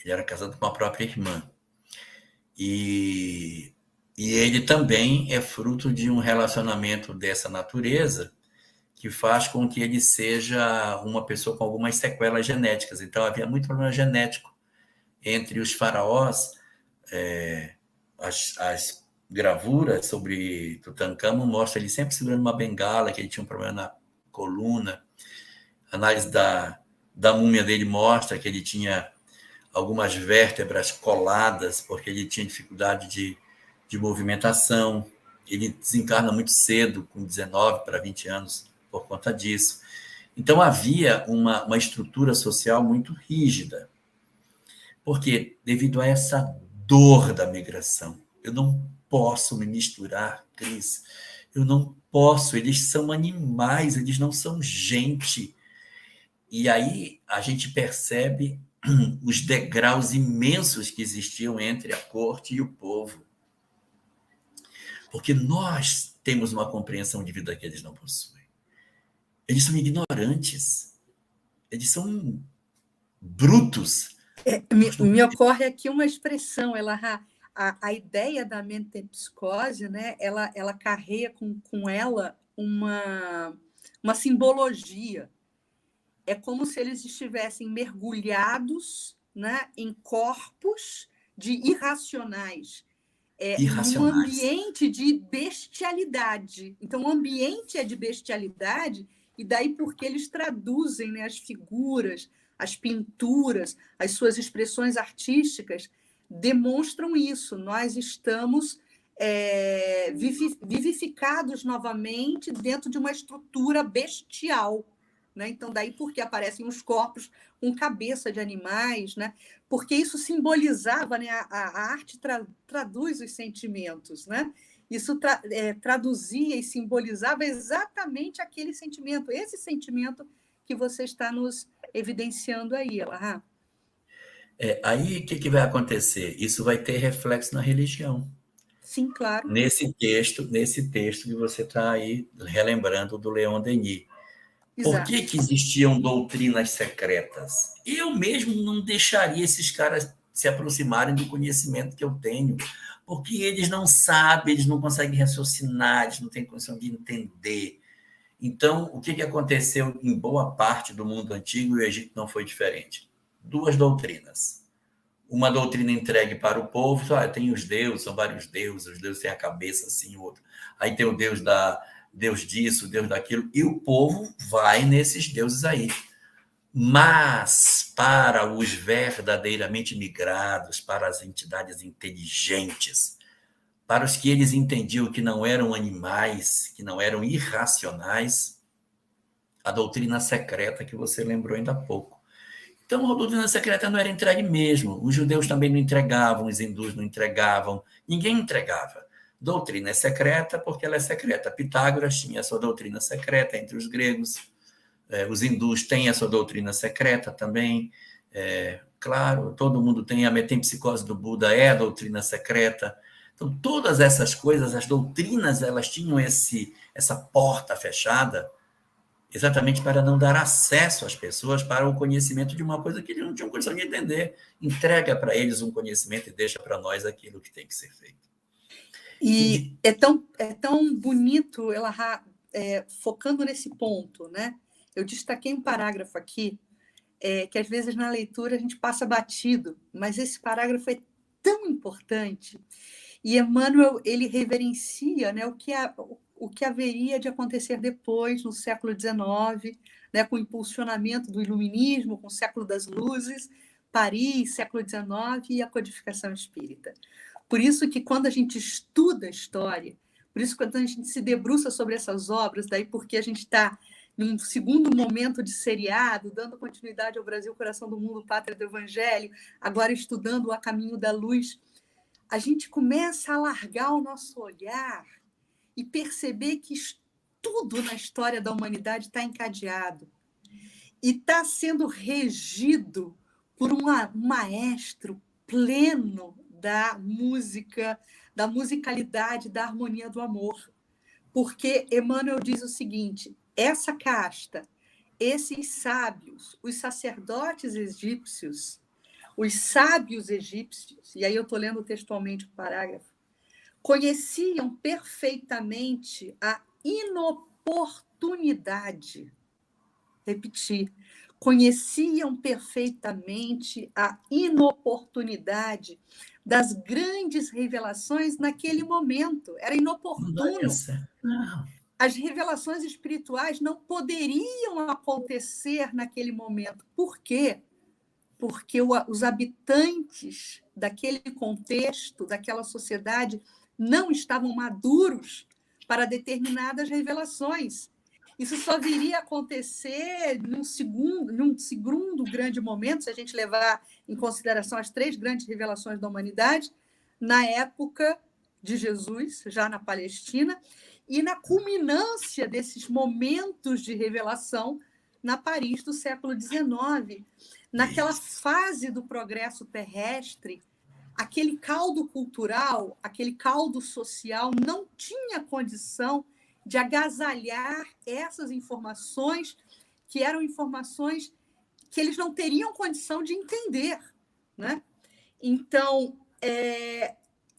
Ele era casado com a própria irmã. E ele também é fruto de um relacionamento dessa natureza, que faz com que ele seja uma pessoa com algumas sequelas genéticas. Então, havia muito problema genético entre os faraós. As gravuras sobre Tutankhamon mostram ele sempre segurando uma bengala, que ele tinha um problema na coluna. A análise da múmia dele mostra que ele tinha algumas vértebras coladas, porque ele tinha dificuldade de movimentação. Ele desencarna muito cedo, com 19 para 20 anos, por conta disso. Então, havia uma estrutura social muito rígida. Porque, devido a essa dor da migração, eu não posso me misturar, Cris. Eu não posso. Eles são animais, eles não são gente. E aí a gente percebe os degraus imensos que existiam entre a corte e o povo. Porque nós temos uma compreensão de vida que eles não possuem. Eles são ignorantes. Eles são brutos. Me ocorre aqui uma expressão, a ideia da metempsicose, né, ela carrega com ela uma simbologia. É como se eles estivessem mergulhados, né, em corpos de irracionais, num ambiente de bestialidade. Então, o ambiente é de bestialidade, e daí porque eles traduzem, né, as figuras, as pinturas, as suas expressões artísticas, demonstram isso. Nós estamos vivificados novamente dentro de uma estrutura bestial. Né? Então, daí porque aparecem os corpos com cabeça de animais, né? Porque isso simbolizava, né? A arte traduz os sentimentos, né? Isso traduzia e simbolizava exatamente aquele sentimento, esse sentimento que você está nos evidenciando aí, Elahá. Aí, o que vai acontecer? Isso vai ter reflexo na religião. Sim, claro. Nesse texto que você está aí relembrando do Leon Denis. Por que existiam doutrinas secretas? Eu mesmo não deixaria esses caras se aproximarem do conhecimento que eu tenho, porque eles não sabem, eles não conseguem raciocinar, eles não têm condição de entender. Então, o que aconteceu em boa parte do mundo antigo, e o Egito não foi diferente? 2 doutrinas. Uma doutrina entregue para o povo, tem os deuses, são vários deuses, os deuses têm a cabeça assim, o outro. Aí tem o Deus disso, Deus daquilo, e o povo vai nesses deuses aí. Mas, para os verdadeiramente migrados, para as entidades inteligentes, para os que eles entendiam que não eram animais, que não eram irracionais, a doutrina secreta que você lembrou ainda há pouco. Então, a doutrina secreta não era entregue mesmo. Os judeus também não entregavam, os hindus não entregavam, ninguém entregava. Doutrina é secreta porque ela é secreta. Pitágoras tinha a sua doutrina secreta entre os gregos, os hindus têm a sua doutrina secreta também. Claro, todo mundo tem a metempsicose do Buda, é a doutrina secreta. Então, todas essas coisas, as doutrinas, elas tinham essa porta fechada, exatamente para não dar acesso às pessoas para o conhecimento de uma coisa que eles não tinham condição de entender. Entrega para eles um conhecimento e deixa para nós aquilo que tem que ser feito. E é tão bonito, Elahá, focando nesse ponto, né? Eu destaquei um parágrafo aqui, que às vezes na leitura a gente passa batido, mas esse parágrafo é tão importante. E Emmanuel, ele reverencia, né, o que haveria de acontecer depois, no século XIX, né, com o impulsionamento do iluminismo, com o século das luzes, Paris, século XIX, e a codificação espírita. Por isso que quando a gente estuda a história, por isso que quando a gente se debruça sobre essas obras, daí porque a gente está num segundo momento de seriado, dando continuidade ao Brasil, Coração do Mundo, Pátria do Evangelho, agora estudando o A Caminho da Luz, a gente começa a alargar o nosso olhar e perceber que tudo na história da humanidade está encadeado e está sendo regido por um maestro pleno da música, da musicalidade, da harmonia do amor. Porque Emmanuel diz o seguinte, essa casta, esses sábios, os sacerdotes egípcios, os sábios egípcios, e aí eu estou lendo textualmente o parágrafo, conheciam perfeitamente a inoportunidade. Repetir. Conheciam perfeitamente a inoportunidade das grandes revelações naquele momento. Era inoportuno. Não. As revelações espirituais não poderiam acontecer naquele momento. Por quê? Porque os habitantes daquele contexto, daquela sociedade, não estavam maduros para determinadas revelações. Isso só viria a acontecer num segundo grande momento, se a gente levar em consideração as 3 grandes revelações da humanidade, na época de Jesus, já na Palestina, e na culminância desses momentos de revelação na Paris do século XIX. Naquela fase do progresso terrestre, aquele caldo cultural, aquele caldo social não tinha condição de agasalhar essas informações, que eram informações que eles não teriam condição de entender, né? Então,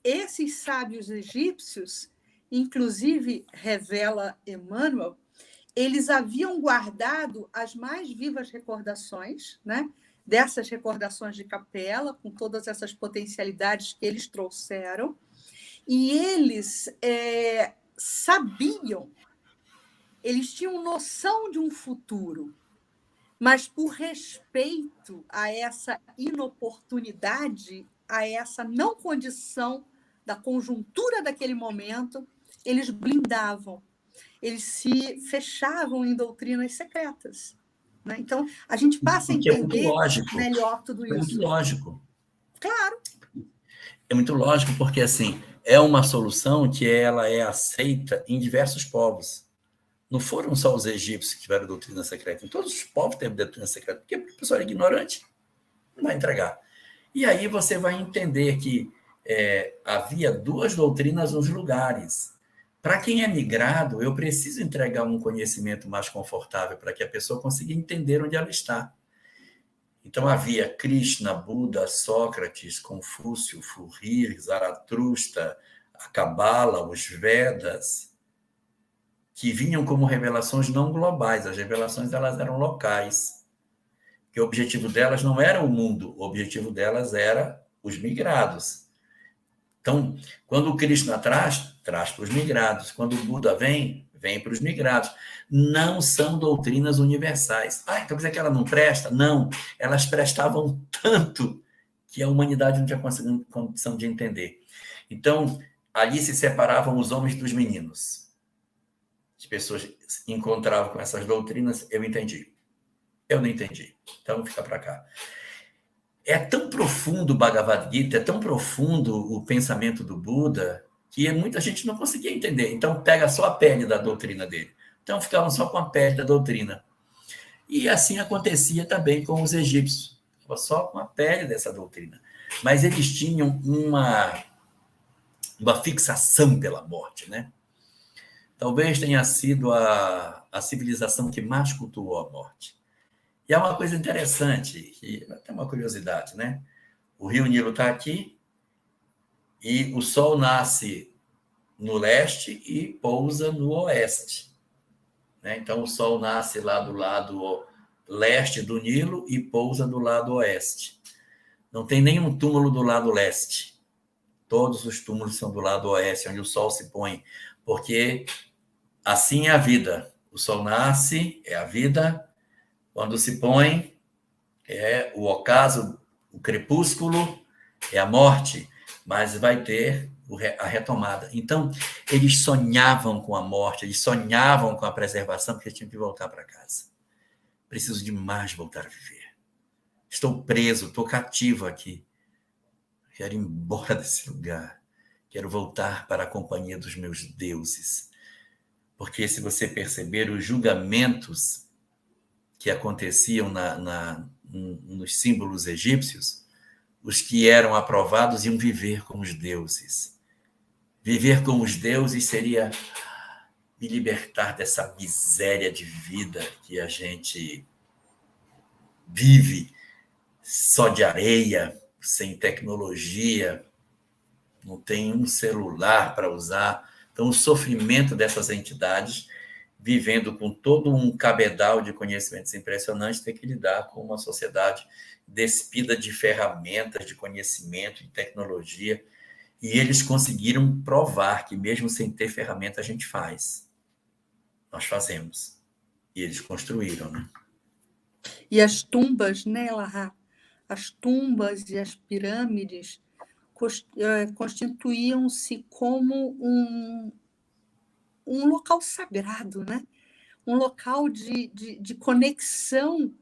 esses sábios egípcios, inclusive, revela Emmanuel, eles haviam guardado as mais vivas recordações, né, dessas recordações de capela, com todas essas potencialidades que eles trouxeram, e eles sabiam, eles tinham noção de um futuro, mas por respeito a essa inoportunidade, a essa não condição da conjuntura daquele momento, eles blindavam, eles se fechavam em doutrinas secretas. Né? Então, a gente passa a entender melhor tudo isso. É muito lógico. Claro. É muito lógico, porque assim, é uma solução que ela é aceita em diversos povos. Não foram só os egípcios que tiveram doutrina secreta. Em todos os povos têm doutrina secreta, porque o pessoal é ignorante, não vai entregar. E aí você vai entender que havia 2 doutrinas nos lugares. Para quem é migrado, eu preciso entregar um conhecimento mais confortável para que a pessoa consiga entender onde ela está. Então, havia Krishna, Buda, Sócrates, Confúcio, Fourier, Zaratustra, a Cabala, os Vedas, que vinham como revelações não globais. As revelações elas eram locais. Que o objetivo delas não era o mundo, o objetivo delas era os migrados. Então, quando o Krishna traz para os migrados. Quando o Buda vem para os migrados. Não são doutrinas universais. Então quer dizer que ela não presta? Não. Elas prestavam tanto que a humanidade não tinha condição de entender. Então, ali se separavam os homens dos meninos. As pessoas encontravam com essas doutrinas, eu entendi. Eu não entendi. Então, fica para cá. É tão profundo o Bhagavad Gita, é tão profundo o pensamento do Buda, que muita gente não conseguia entender. Então, pega só a pele da doutrina dele. Então, ficavam só com a pele da doutrina. E assim acontecia também com os egípcios. Ficava só com a pele dessa doutrina. Mas eles tinham uma fixação pela morte, né? talvez tenha sido a civilização que mais cultuou a morte. E é uma coisa interessante, que até uma curiosidade, né? O rio Nilo está aqui e o sol nasce no leste e pousa no oeste, né? Então, o sol nasce lá do lado leste do Nilo e pousa do lado oeste. Não tem nenhum túmulo do lado leste. Todos os túmulos são do lado oeste, onde o sol se põe, porque assim é a vida. O sol nasce, é a vida. Quando se põe, é o ocaso, o crepúsculo, é a morte, mas vai ter a retomada. Então, eles sonhavam com a morte, eles sonhavam com a preservação, porque tinham que voltar para casa. Preciso demais voltar a viver. Estou preso, estou cativo aqui. Quero ir embora desse lugar. Quero voltar para a companhia dos meus deuses. Porque, se você perceber, os julgamentos que aconteciam nos símbolos egípcios, os que eram aprovados iam viver com os deuses. Viver com os deuses seria me libertar dessa miséria de vida que a gente vive só de areia, sem tecnologia, não tem um celular para usar. Então, o sofrimento dessas entidades, vivendo com todo um cabedal de conhecimentos impressionantes, tem que lidar com uma sociedade despida de ferramentas, de conhecimento, de tecnologia. E eles conseguiram provar que, mesmo sem ter ferramenta, a gente faz. Nós fazemos. E eles construíram, né? E as tumbas, né, Elahá? As tumbas e as pirâmides constituíam-se como um local sagrado, né? Um local de conexão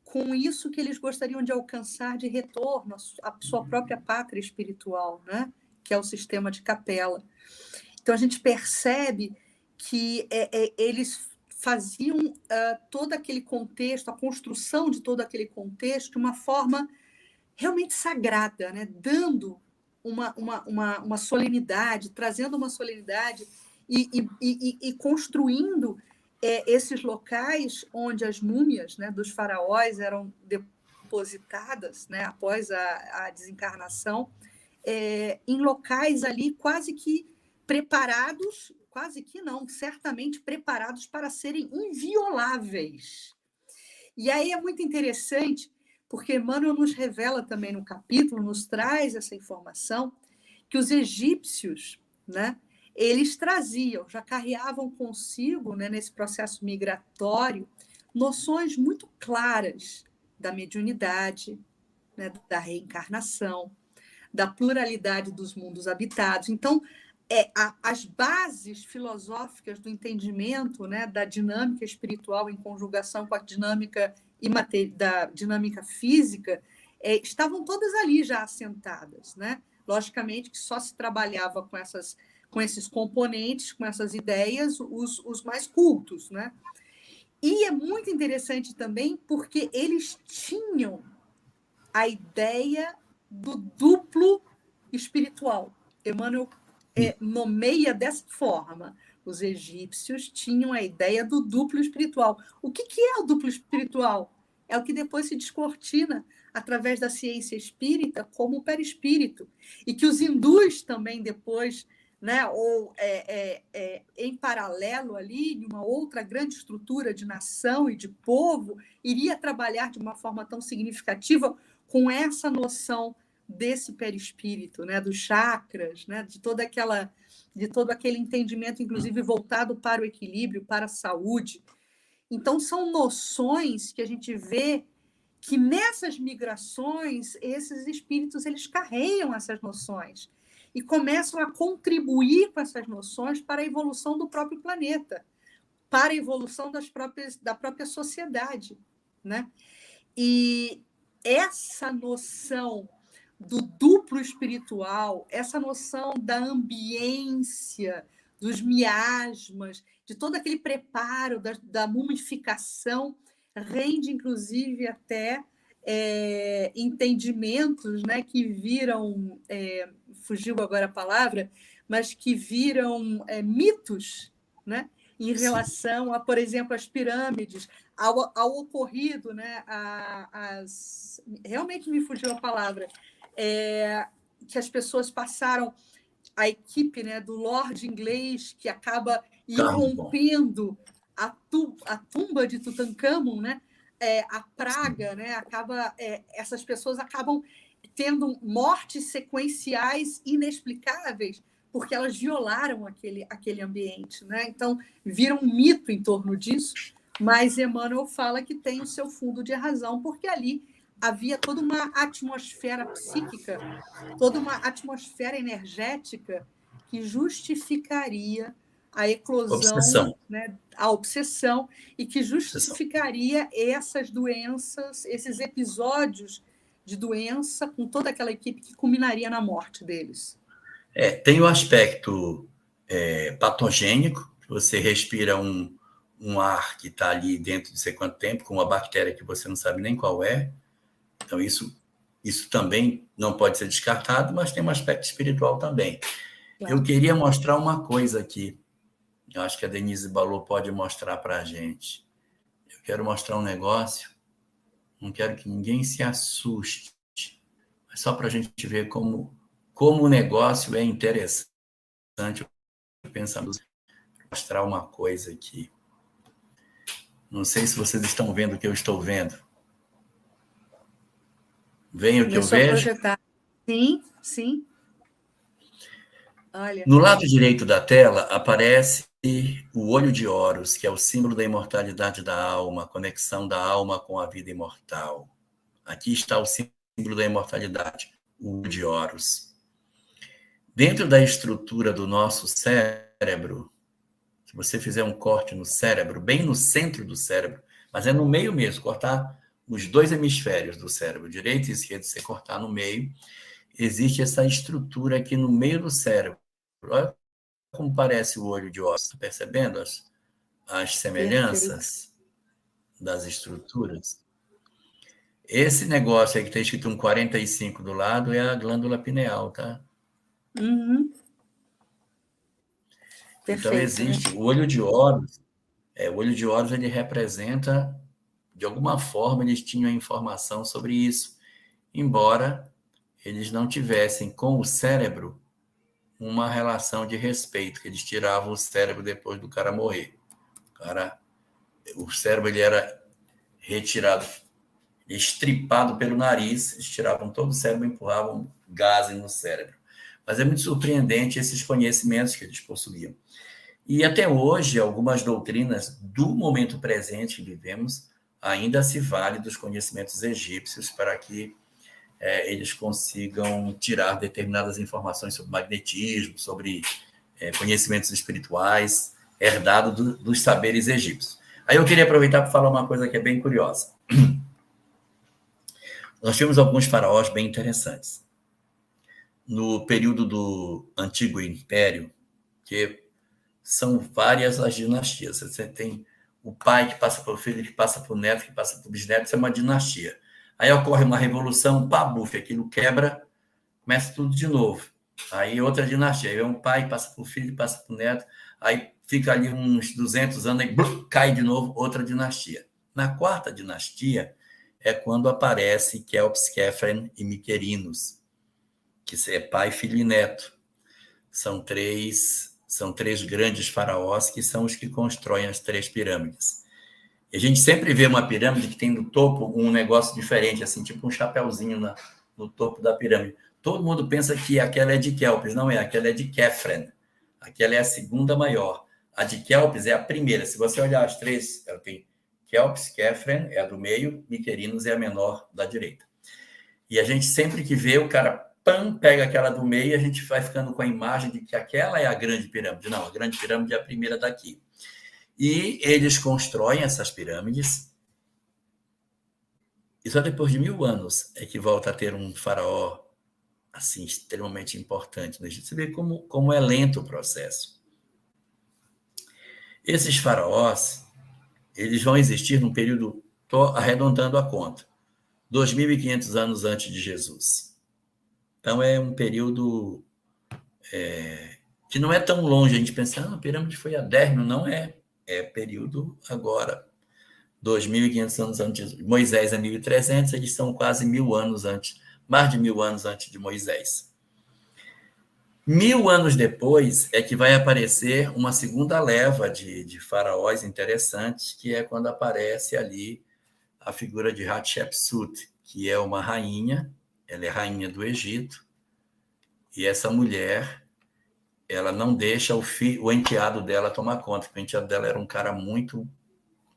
com isso que eles gostariam de alcançar de retorno à sua própria pátria espiritual, né? Que é o sistema de capela. Então, a gente percebe que eles faziam todo aquele contexto, a construção de todo aquele contexto de uma forma realmente sagrada, né? Dando uma solenidade, trazendo uma solenidade e construindo esses locais onde as múmias, né, dos faraós eram depositadas, né, após a desencarnação, em locais ali quase que preparados, quase que não, certamente preparados para serem invioláveis. E aí é muito interessante, porque Emmanuel nos revela também no capítulo, nos traz essa informação, que os egípcios, né, eles traziam, já carreavam consigo, né, nesse processo migratório, noções muito claras da mediunidade, né, da reencarnação, da pluralidade dos mundos habitados. Então, as bases filosóficas do entendimento, né, da dinâmica espiritual em conjugação com a dinâmica da dinâmica física, estavam todas ali já assentadas, né? Logicamente que só se trabalhava com esses componentes, com essas ideias, os mais cultos, né? E é muito interessante também porque eles tinham a ideia do duplo espiritual. Emmanuel nomeia dessa forma. Os egípcios tinham a ideia do duplo espiritual. O que é o duplo espiritual? É o que depois se descortina através da ciência espírita como o perispírito. E que os hindus também depois, né, ou em paralelo ali, em uma outra grande estrutura de nação e de povo, iria trabalhar de uma forma tão significativa com essa noção desse perispírito, né, dos chakras, né, de todo aquele entendimento, inclusive voltado para o equilíbrio, para a saúde. Então, são noções que a gente vê que nessas migrações, esses espíritos eles carregam essas noções e começam a contribuir com essas noções para a evolução do próprio planeta, para a evolução da própria sociedade, né? E essa noção do duplo espiritual, essa noção da ambiência, dos miasmas, de todo aquele preparo da mumificação, rende, inclusive, até entendimentos, né, que viram, fugiu agora a palavra, mas que viram mitos, né? Em relação a, por exemplo, as pirâmides, ao ocorrido, né? Realmente me fugiu a palavra, que as pessoas passaram, a equipe, né, do Lorde Inglês, que acaba irrompendo a tumba de Tutancâmon, né? A praga, né? Essas pessoas acabam tendo mortes sequenciais inexplicáveis, porque elas violaram aquele ambiente, né? Então, vira um mito em torno disso, mas Emmanuel fala que tem o seu fundo de razão, porque ali havia toda uma atmosfera psíquica, toda uma atmosfera energética que justificaria a eclosão, né, a obsessão, e que justificaria essas doenças, esses episódios de doença com toda aquela equipe que culminaria na morte deles. Tem o aspecto patogênico, que você respira um ar que está ali dentro de sei quanto tempo, com uma bactéria que você não sabe nem qual é. Então, isso também não pode ser descartado, mas tem um aspecto espiritual também. Claro. Eu queria mostrar uma coisa aqui. Eu acho que a Denise Balô pode mostrar para a gente. Eu quero mostrar um negócio. Não quero que ninguém se assuste. Mas só para a gente ver como o negócio é interessante. Eu pensando em mostrar uma coisa aqui. Não sei se vocês estão vendo o que eu estou vendo. Vem o que eu vejo? Projetar. Sim, sim. Olha. No lado direito da tela aparece o olho de Horus, que é o símbolo da imortalidade da alma, a conexão da alma com a vida imortal. Aqui está o símbolo da imortalidade, o olho de Horus. Dentro da estrutura do nosso cérebro, se você fizer um corte no cérebro, bem no centro do cérebro, mas é no meio mesmo, cortar os dois hemisférios do cérebro, direito e esquerdo, você cortar no meio, existe essa estrutura aqui no meio do cérebro. Olha como parece o olho de Horus. Está percebendo as semelhanças das estruturas? Esse negócio aí que está escrito um 45 do lado é a glândula pineal, tá? Uhum. Então, existe o olho de Horus. O olho de Horus, ele representa, de alguma forma, eles tinham informação sobre isso, embora eles não tivessem com o cérebro uma relação de respeito, que eles tiravam o cérebro depois do cara morrer. O cérebro ele era retirado, estripado pelo nariz, eles tiravam todo o cérebro e empurravam gases no cérebro. Mas é muito surpreendente esses conhecimentos que eles possuíam. E até hoje, algumas doutrinas do momento presente que vivemos ainda se vale dos conhecimentos egípcios para que eles consigam tirar determinadas informações sobre magnetismo, sobre conhecimentos espirituais, herdados dos saberes egípcios. Aí eu queria aproveitar para falar uma coisa que é bem curiosa. Nós temos alguns faraós bem interessantes. No período do Antigo Império, que são várias as dinastias. Você tem o pai que passa para o filho, que passa para o neto, que passa para o bisneto, isso é uma dinastia. Aí ocorre uma revolução, pabuf, aquilo quebra, começa tudo de novo. Aí outra dinastia, aí um pai passa para o filho, passa para o neto, aí fica ali uns 200 anos, aí cai de novo, outra dinastia. Na quarta dinastia é quando aparece Quéops, Quéfren e Miquerinos, que é pai, filho e neto. São três grandes faraós que são os que constroem as 3 pirâmides. E a gente sempre vê uma pirâmide que tem no topo um negócio diferente, assim, tipo um chapéuzinho no topo da pirâmide. Todo mundo pensa que aquela é de Quéops, não é, aquela é de Quéfren. Aquela é a segunda maior. A de Quéops é a primeira. Se você olhar as 3, ela tem Quéops, Quéfren, é a do meio, Miquerinos é a menor da direita. E a gente sempre que vê, o cara pega aquela do meio e a gente vai ficando com a imagem de que aquela é a grande pirâmide. Não, a grande pirâmide é a primeira daqui. E eles constroem essas pirâmides e só depois de 1000 anos é que volta a ter um faraó assim, extremamente importante no Egito. Você vê como é lento o processo. Esses faraós, eles vão existir num período, estou arredondando a conta, 2.500 anos antes de Jesus. Então, é um período que não é tão longe. A gente pensa, a pirâmide foi há 10 mil, não é. É período agora, 2.500 anos antes. Moisés é 1.300, eles são quase 1.000 anos antes, mais de 1.000 anos antes de Moisés. 1.000 anos depois é que vai aparecer uma segunda leva de faraós interessantes, que é quando aparece ali a figura de Hatshepsut, que é uma rainha, ela é rainha do Egito, e essa mulher, ela não deixa o enteado dela tomar conta, porque o enteado dela era um cara muito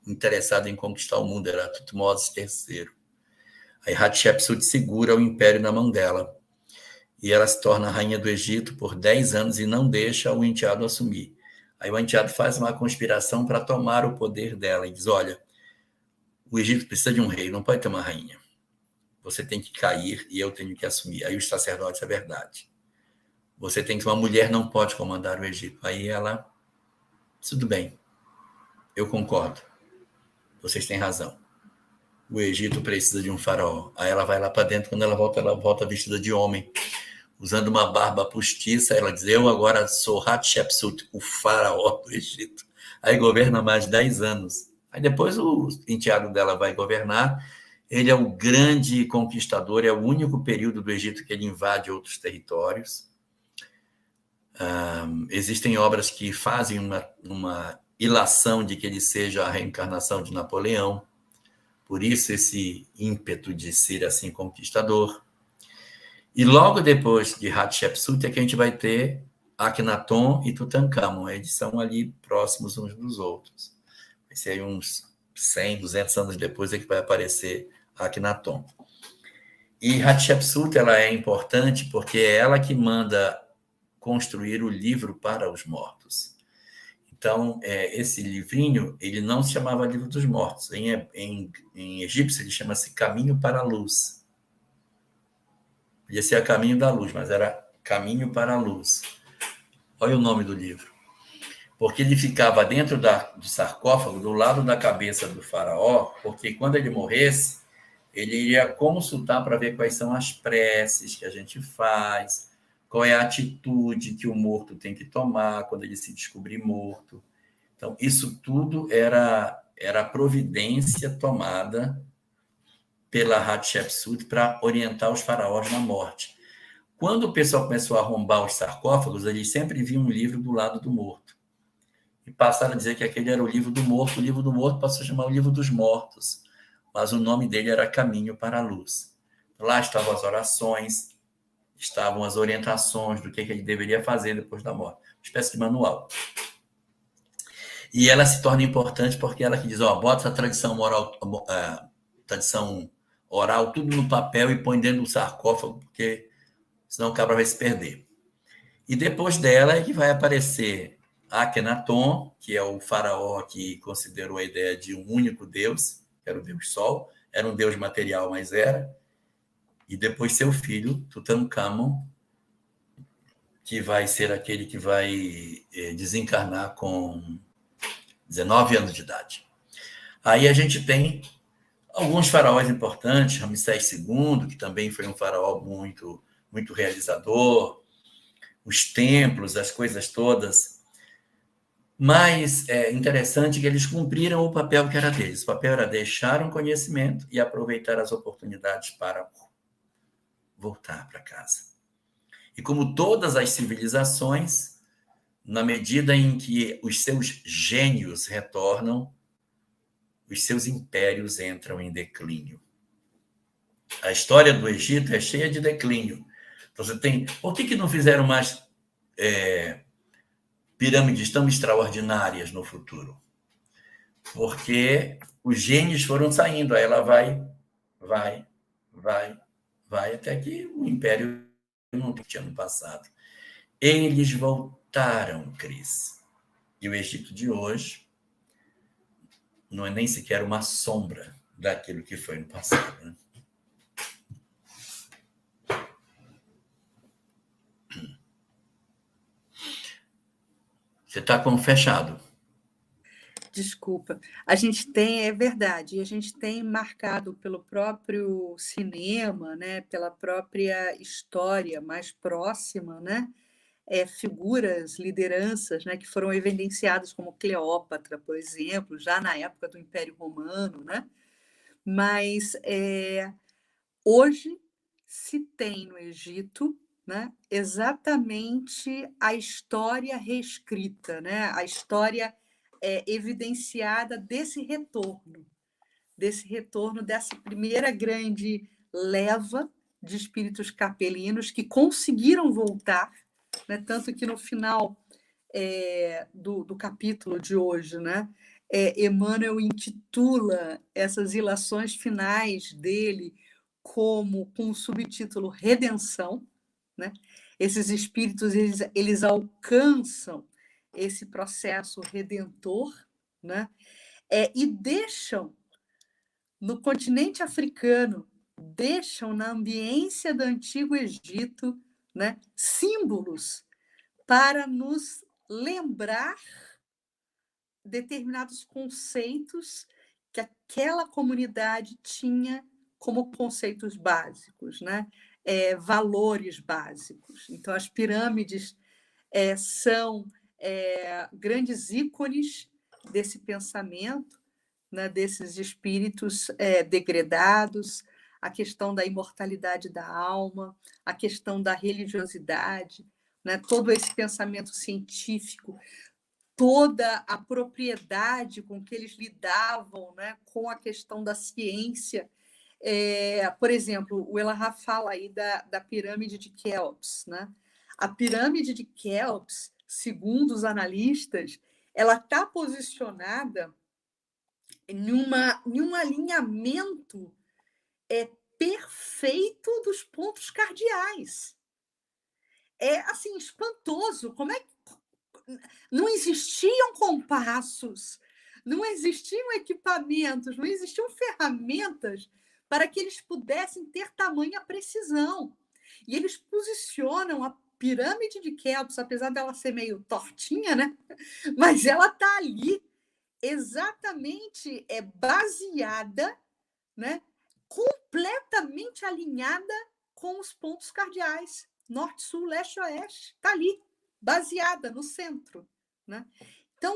interessado em conquistar o mundo, era Tutmoses III. Aí Hatshepsut segura o império na mão dela, e ela se torna rainha do Egito por 10 anos e não deixa o enteado assumir. Aí o enteado faz uma conspiração para tomar o poder dela e diz, olha, o Egito precisa de um rei, não pode ter uma rainha. Você tem que cair e eu tenho que assumir. Aí os sacerdotes, é verdade. Você tem que, uma mulher não pode comandar o Egito. Aí ela, tudo bem, eu concordo. Vocês têm razão. O Egito precisa de um faraó. Aí ela vai lá para dentro, quando ela volta vestida de homem, usando uma barba postiça, ela diz, eu agora sou Hatshepsut, o faraó do Egito. Aí governa mais 10 anos. Aí depois o enteado dela vai governar. Ele é o grande conquistador, é o único período do Egito que ele invade outros territórios. Existem obras que fazem uma ilação de que ele seja a reencarnação de Napoleão, por isso esse ímpeto de ser assim conquistador. E logo depois de Hatshepsut é que a gente vai ter Akhenaton e Tutankhamon, eles são ali próximos uns dos outros. Vai ser aí uns 100, 200 anos depois é que vai aparecer Akhenaton. E Hatshepsut, ela é importante porque é ela que manda construir o livro para os mortos. Então, esse livrinho, ele não se chamava Livro dos Mortos. Em egípcio, ele chama-se Caminho para a Luz. Podia ser a Caminho da Luz, mas era Caminho para a Luz. Olha o nome do livro. Porque ele ficava dentro do sarcófago, do lado da cabeça do faraó, porque quando ele morresse, ele iria consultar para ver quais são as preces que a gente faz, qual é a atitude que o morto tem que tomar quando ele se descobrir morto. Então, isso tudo era a providência tomada pela Hatshepsut para orientar os faraós na morte. Quando o pessoal começou a arrombar os sarcófagos, eles sempre viam um livro do lado do morto. E passaram a dizer que aquele era o livro do morto. O livro do morto passou a chamar o livro dos mortos. Mas o nome dele era Caminho para a Luz. Lá estavam as orações, estavam as orientações do que ele deveria fazer depois da morte. Uma espécie de manual. E ela se torna importante porque ela que diz, bota essa tradição oral tudo no papel e põe dentro do sarcófago, porque senão o cabra vai se perder. E depois dela é que vai aparecer Akhenaton, que é o faraó que considerou a ideia de um único Deus, que era o Deus Sol, era um Deus material, mas era. E depois seu filho, Tutankhamon, que vai ser aquele que vai desencarnar com 19 anos de idade. Aí a gente tem alguns faraós importantes, Ramsés II, que também foi um faraó muito, muito realizador, os templos, as coisas todas. Mas é interessante que eles cumpriram o papel que era deles. O papel era deixar um conhecimento e aproveitar as oportunidades para voltar para casa. E como todas as civilizações, na medida em que os seus gênios retornam, os seus impérios entram em declínio. A história do Egito é cheia de declínio. Então, você tem... Por que não fizeram mais pirâmides tão extraordinárias no futuro? Porque os gênios foram saindo, aí ela vai, até que o império não tinha no passado. Eles voltaram, Cris. E o Egito de hoje não é nem sequer uma sombra daquilo que foi no passado, né? Você está com fechado. Desculpa. A gente tem, é verdade, a gente tem marcado pelo próprio cinema, né, pela própria história mais próxima, né, figuras, lideranças, né, que foram evidenciadas como Cleópatra, por exemplo, já na época do Império Romano, né? Mas hoje se tem no Egito, né, exatamente a história reescrita, né, a história evidenciada desse retorno, dessa primeira grande leva de espíritos capelinos que conseguiram voltar, né, tanto que no final do capítulo de hoje, né, Emmanuel intitula essas ilações finais dele com o subtítulo Redenção, né? Esses espíritos eles alcançam esse processo redentor, né? E deixam no continente africano, deixam na ambiência do Antigo Egito, né, símbolos para nos lembrar determinados conceitos que aquela comunidade tinha como conceitos básicos, né? Valores básicos. Então, as pirâmides são grandes ícones desse pensamento, né? Desses espíritos degredados, a questão da imortalidade da alma, a questão da religiosidade, né? Todo esse pensamento científico, toda a propriedade com que eles lidavam, né, com a questão da ciência. Por exemplo, o Elahá fala aí da pirâmide de Quéops, né? A pirâmide de Quéops, segundo os analistas, ela está posicionada em um alinhamento perfeito dos pontos cardeais. É assim, espantoso. Como é que não existiam compassos, não existiam equipamentos, não existiam ferramentas para que eles pudessem ter tamanha precisão. E eles posicionam a pirâmide de Quéops, apesar dela ser meio tortinha, né? Mas ela está ali exatamente baseada, né? Completamente alinhada com os pontos cardeais. Norte, sul, leste, oeste. Está ali, baseada no centro, né? Então,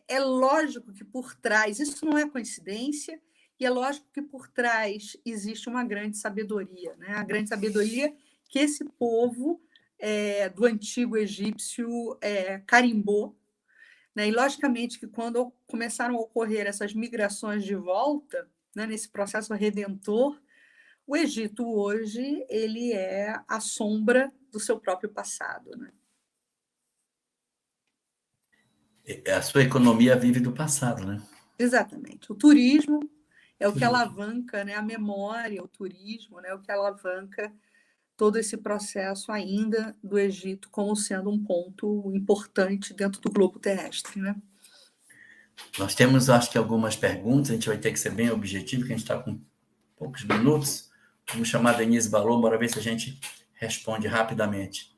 é lógico que por trás, isso não é coincidência, e é lógico que por trás existe uma grande sabedoria, né? A grande sabedoria que esse povo do antigo egípcio carimbou, né? E, logicamente, que quando começaram a ocorrer essas migrações de volta, né, nesse processo redentor, o Egito hoje ele é a sombra do seu próprio passado, né? A sua economia vive do passado, né? Exatamente. O turismo é o que alavanca, né, a memória, o turismo, né, o que alavanca todo esse processo ainda do Egito como sendo um ponto importante dentro do globo terrestre, né? Nós temos, acho que, algumas perguntas, a gente vai ter que ser bem objetivo, que a gente está com poucos minutos. Vamos chamar a Denise Balô, bora ver se a gente responde rapidamente.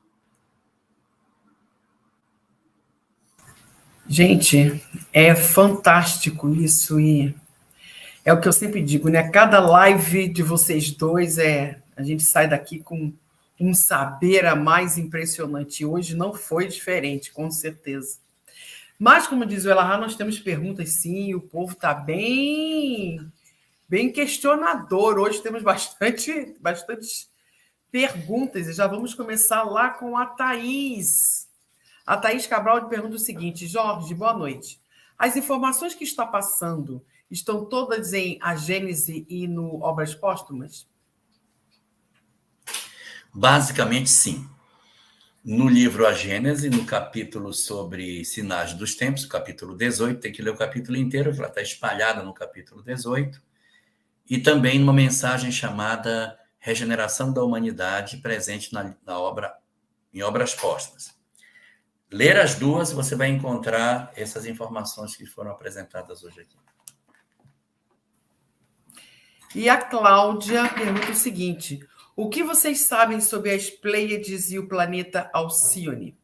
Gente, é fantástico isso e é o que eu sempre digo, né? Cada live de vocês dois a gente sai daqui com um saber a mais impressionante. E hoje não foi diferente, com certeza. Mas, como diz o Elahá, nós temos perguntas sim, o povo está bem questionador. Hoje temos bastante perguntas e já vamos começar lá com a Thaís. A Thaís Cabral pergunta o seguinte: Jorge, boa noite. As informações que está passando estão todas em A Gênese e no Obras Póstumas? Basicamente, sim. No livro A Gênese, no capítulo sobre sinais dos tempos, capítulo 18, tem que ler o capítulo inteiro, que ela está espalhada no capítulo 18, e também numa mensagem chamada Regeneração da Humanidade, presente na obra, em Obras Póstumas. Ler as duas, você vai encontrar essas informações que foram apresentadas hoje aqui. E a Cláudia pergunta o seguinte: o que vocês sabem sobre as Pleiades e o planeta Alcione?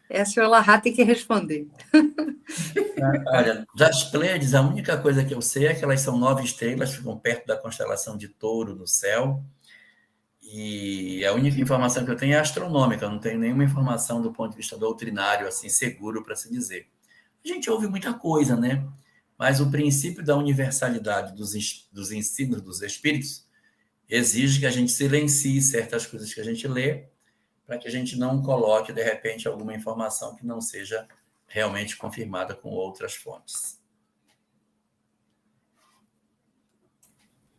Essa o Elahá tem que responder. Olha, das Pleiades, a única coisa que eu sei é que elas são 9 estrelas, ficam perto da constelação de Touro no céu, E a única informação que eu tenho é astronômica, eu não tenho nenhuma informação do ponto de vista doutrinário, assim, seguro para se dizer. A gente ouve muita coisa, né? Mas o princípio da universalidade dos ensinos dos espíritos exige que a gente silencie certas coisas que a gente lê, para que a gente não coloque, de repente, alguma informação que não seja realmente confirmada com outras fontes.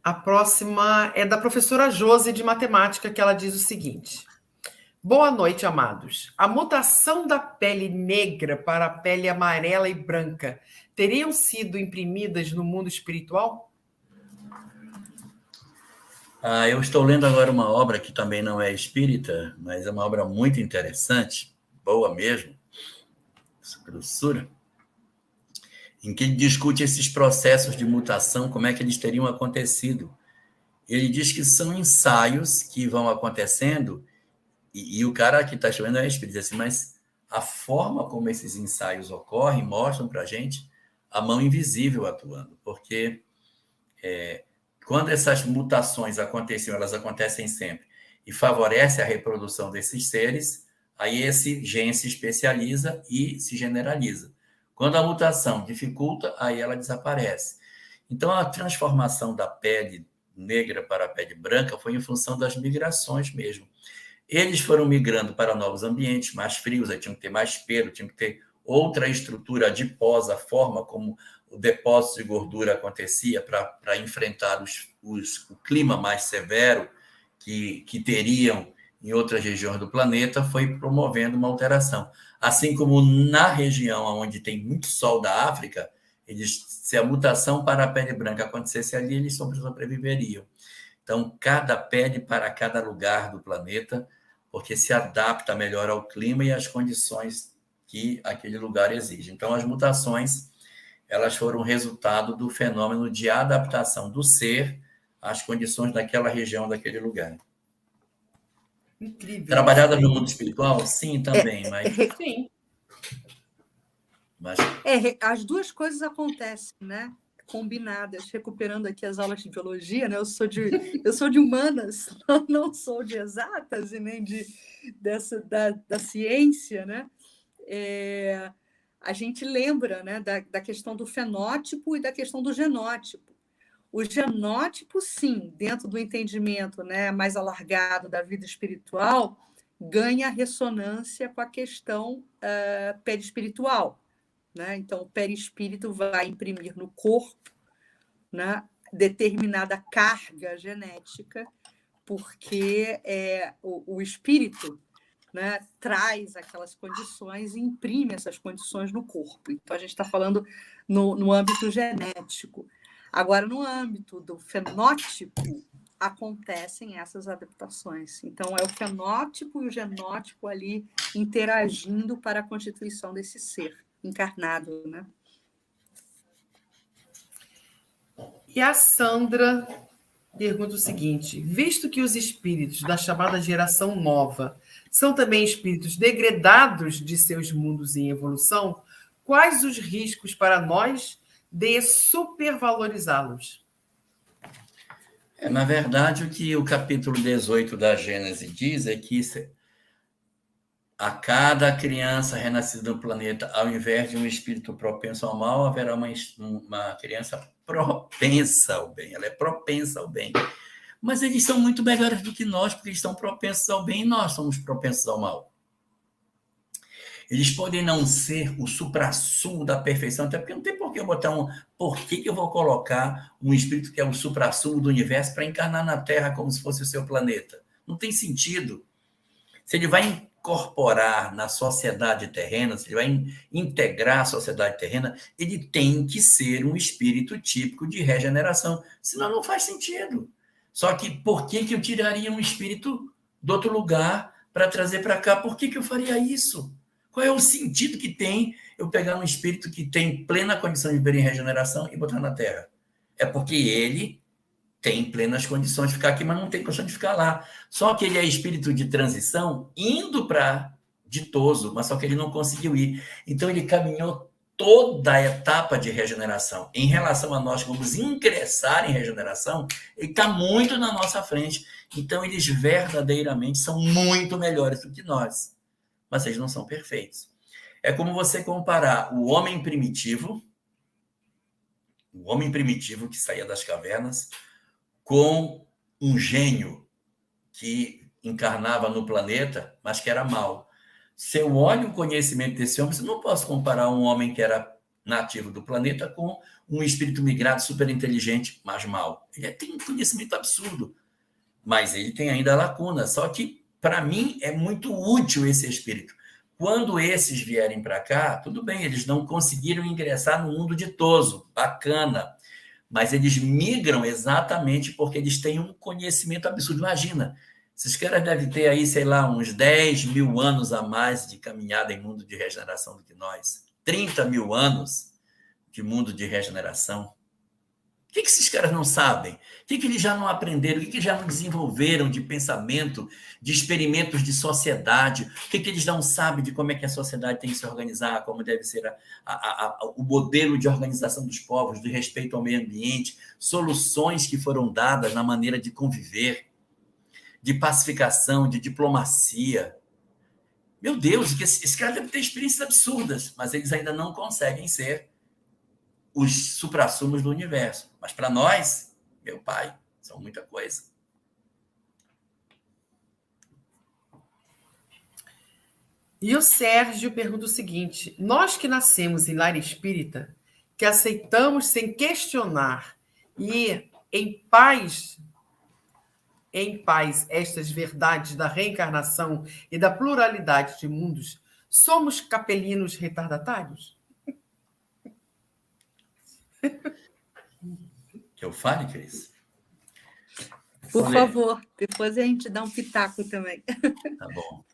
A próxima é da professora Josi, de matemática, que ela diz o seguinte: boa noite, amados. A mutação da pele negra para a pele amarela e branca teriam sido imprimidas no mundo espiritual? Eu estou lendo agora uma obra que também não é espírita, mas é uma obra muito interessante, boa mesmo, grossura, em que ele discute esses processos de mutação, como é que eles teriam acontecido. Ele diz que são ensaios que vão acontecendo, e o cara que está escrevendo é espírita, assim, mas a forma como esses ensaios ocorrem mostram para a gente a mão invisível atuando, porque quando essas mutações aconteciam, elas acontecem sempre, e favorece a reprodução desses seres, aí esse gene se especializa e se generaliza. Quando a mutação dificulta, aí ela desaparece. Então, a transformação da pele negra para a pele branca foi em função das migrações mesmo. Eles foram migrando para novos ambientes, mais frios, aí tinham que ter mais pelo, tinham que ter outra estrutura adiposa, a forma como o depósito de gordura acontecia para enfrentar o clima mais severo que teriam em outras regiões do planeta, foi promovendo uma alteração. Assim como na região onde tem muito sol da África, se a mutação para a pele branca acontecesse ali, eles sobreviveriam. Então, cada pele para cada lugar do planeta, porque se adapta melhor ao clima e às condições que aquele lugar exige. Então, as mutações, elas foram resultado do fenômeno de adaptação do ser às condições daquela região, daquele lugar. Incrível. Trabalhada no mundo espiritual? Sim, também, mas... Sim. As duas coisas acontecem, né? Combinadas, recuperando aqui as aulas de biologia, né? Eu sou de humanas, não sou de exatas e nem da ciência, né? A gente lembra, né, da questão do fenótipo e da questão do genótipo. O genótipo, sim, dentro do entendimento, né, mais alargado da vida espiritual, ganha ressonância com a questão perispiritual. Né? Então, o perispírito vai imprimir no corpo, né, determinada carga genética, porque o espírito, né, traz aquelas condições e imprime essas condições no corpo. Então, a gente está falando no âmbito genético. Agora, no âmbito do fenótipo, acontecem essas adaptações. Então, é o fenótipo e o genótipo ali interagindo para a constituição desse ser encarnado, né? E a Sandra pergunta o seguinte: visto que os espíritos da chamada geração nova são também espíritos degradados de seus mundos em evolução, quais os riscos para nós de supervalorizá-los? Na verdade, o que o capítulo 18 da Gênese diz é que a cada criança renascida no planeta, ao invés de um espírito propenso ao mal, haverá uma criança propensa ao bem. Ela é propensa ao bem. Mas eles são muito melhores do que nós, porque eles estão propensos ao bem e nós somos propensos ao mal. Eles podem não ser o suprassumo da perfeição, até porque não tem por que eu botar por que eu vou colocar um espírito que é o suprassumo do universo para encarnar na Terra como se fosse o seu planeta? Não tem sentido. Se ele vai incorporar na sociedade terrena, se ele vai integrar a sociedade terrena, ele tem que ser um espírito típico de regeneração, senão não faz sentido. Só que por que eu tiraria um espírito de outro lugar para trazer para cá? Por que eu faria isso? Qual é o sentido que tem eu pegar um espírito que tem plena condição de viver em regeneração e botar na Terra? É porque ele tem plenas condições de ficar aqui, mas não tem condição de ficar lá. Só que ele é espírito de transição indo para ditoso, mas só que ele não conseguiu ir. Então ele caminhou toda a etapa de regeneração. Em relação a nós que vamos ingressar em regeneração, ele está muito na nossa frente. Então, eles verdadeiramente são muito melhores do que nós. Mas eles não são perfeitos. É como você comparar o homem primitivo que saía das cavernas, com um gênio que encarnava no planeta, mas que era mau. Se eu olho o conhecimento desse homem, eu não posso comparar um homem que era nativo do planeta com um espírito migrado super inteligente, mas mau. Ele tem um conhecimento absurdo, mas ele tem ainda lacuna. Só que, para mim, é muito útil esse espírito. Quando esses vierem para cá, tudo bem, eles não conseguiram ingressar no mundo ditoso, bacana, mas eles migram exatamente porque eles têm um conhecimento absurdo. Imagina, esses caras devem ter aí, sei lá, uns 10 mil anos a mais de caminhada em mundo de regeneração do que nós. 30 mil anos de mundo de regeneração. O que esses caras não sabem? O que eles já não aprenderam? O que já não desenvolveram de pensamento, de experimentos de sociedade? O que eles não sabem de como é que a sociedade tem que se organizar, como deve ser o modelo de organização dos povos, de respeito ao meio ambiente, soluções que foram dadas na maneira de conviver, de pacificação, de diplomacia. Meu Deus, esse cara deve ter experiências absurdas, mas eles ainda não conseguem ser os suprassumos do universo. Mas para nós, meu pai, são muita coisa. E o Sérgio pergunta o seguinte: nós que nascemos em lar espírita, que aceitamos sem questionar e em paz estas verdades da reencarnação e da pluralidade de mundos, somos capelinos retardatários? Que eu fale, Cris? Por favor, depois a gente dá um pitaco também. Tá bom.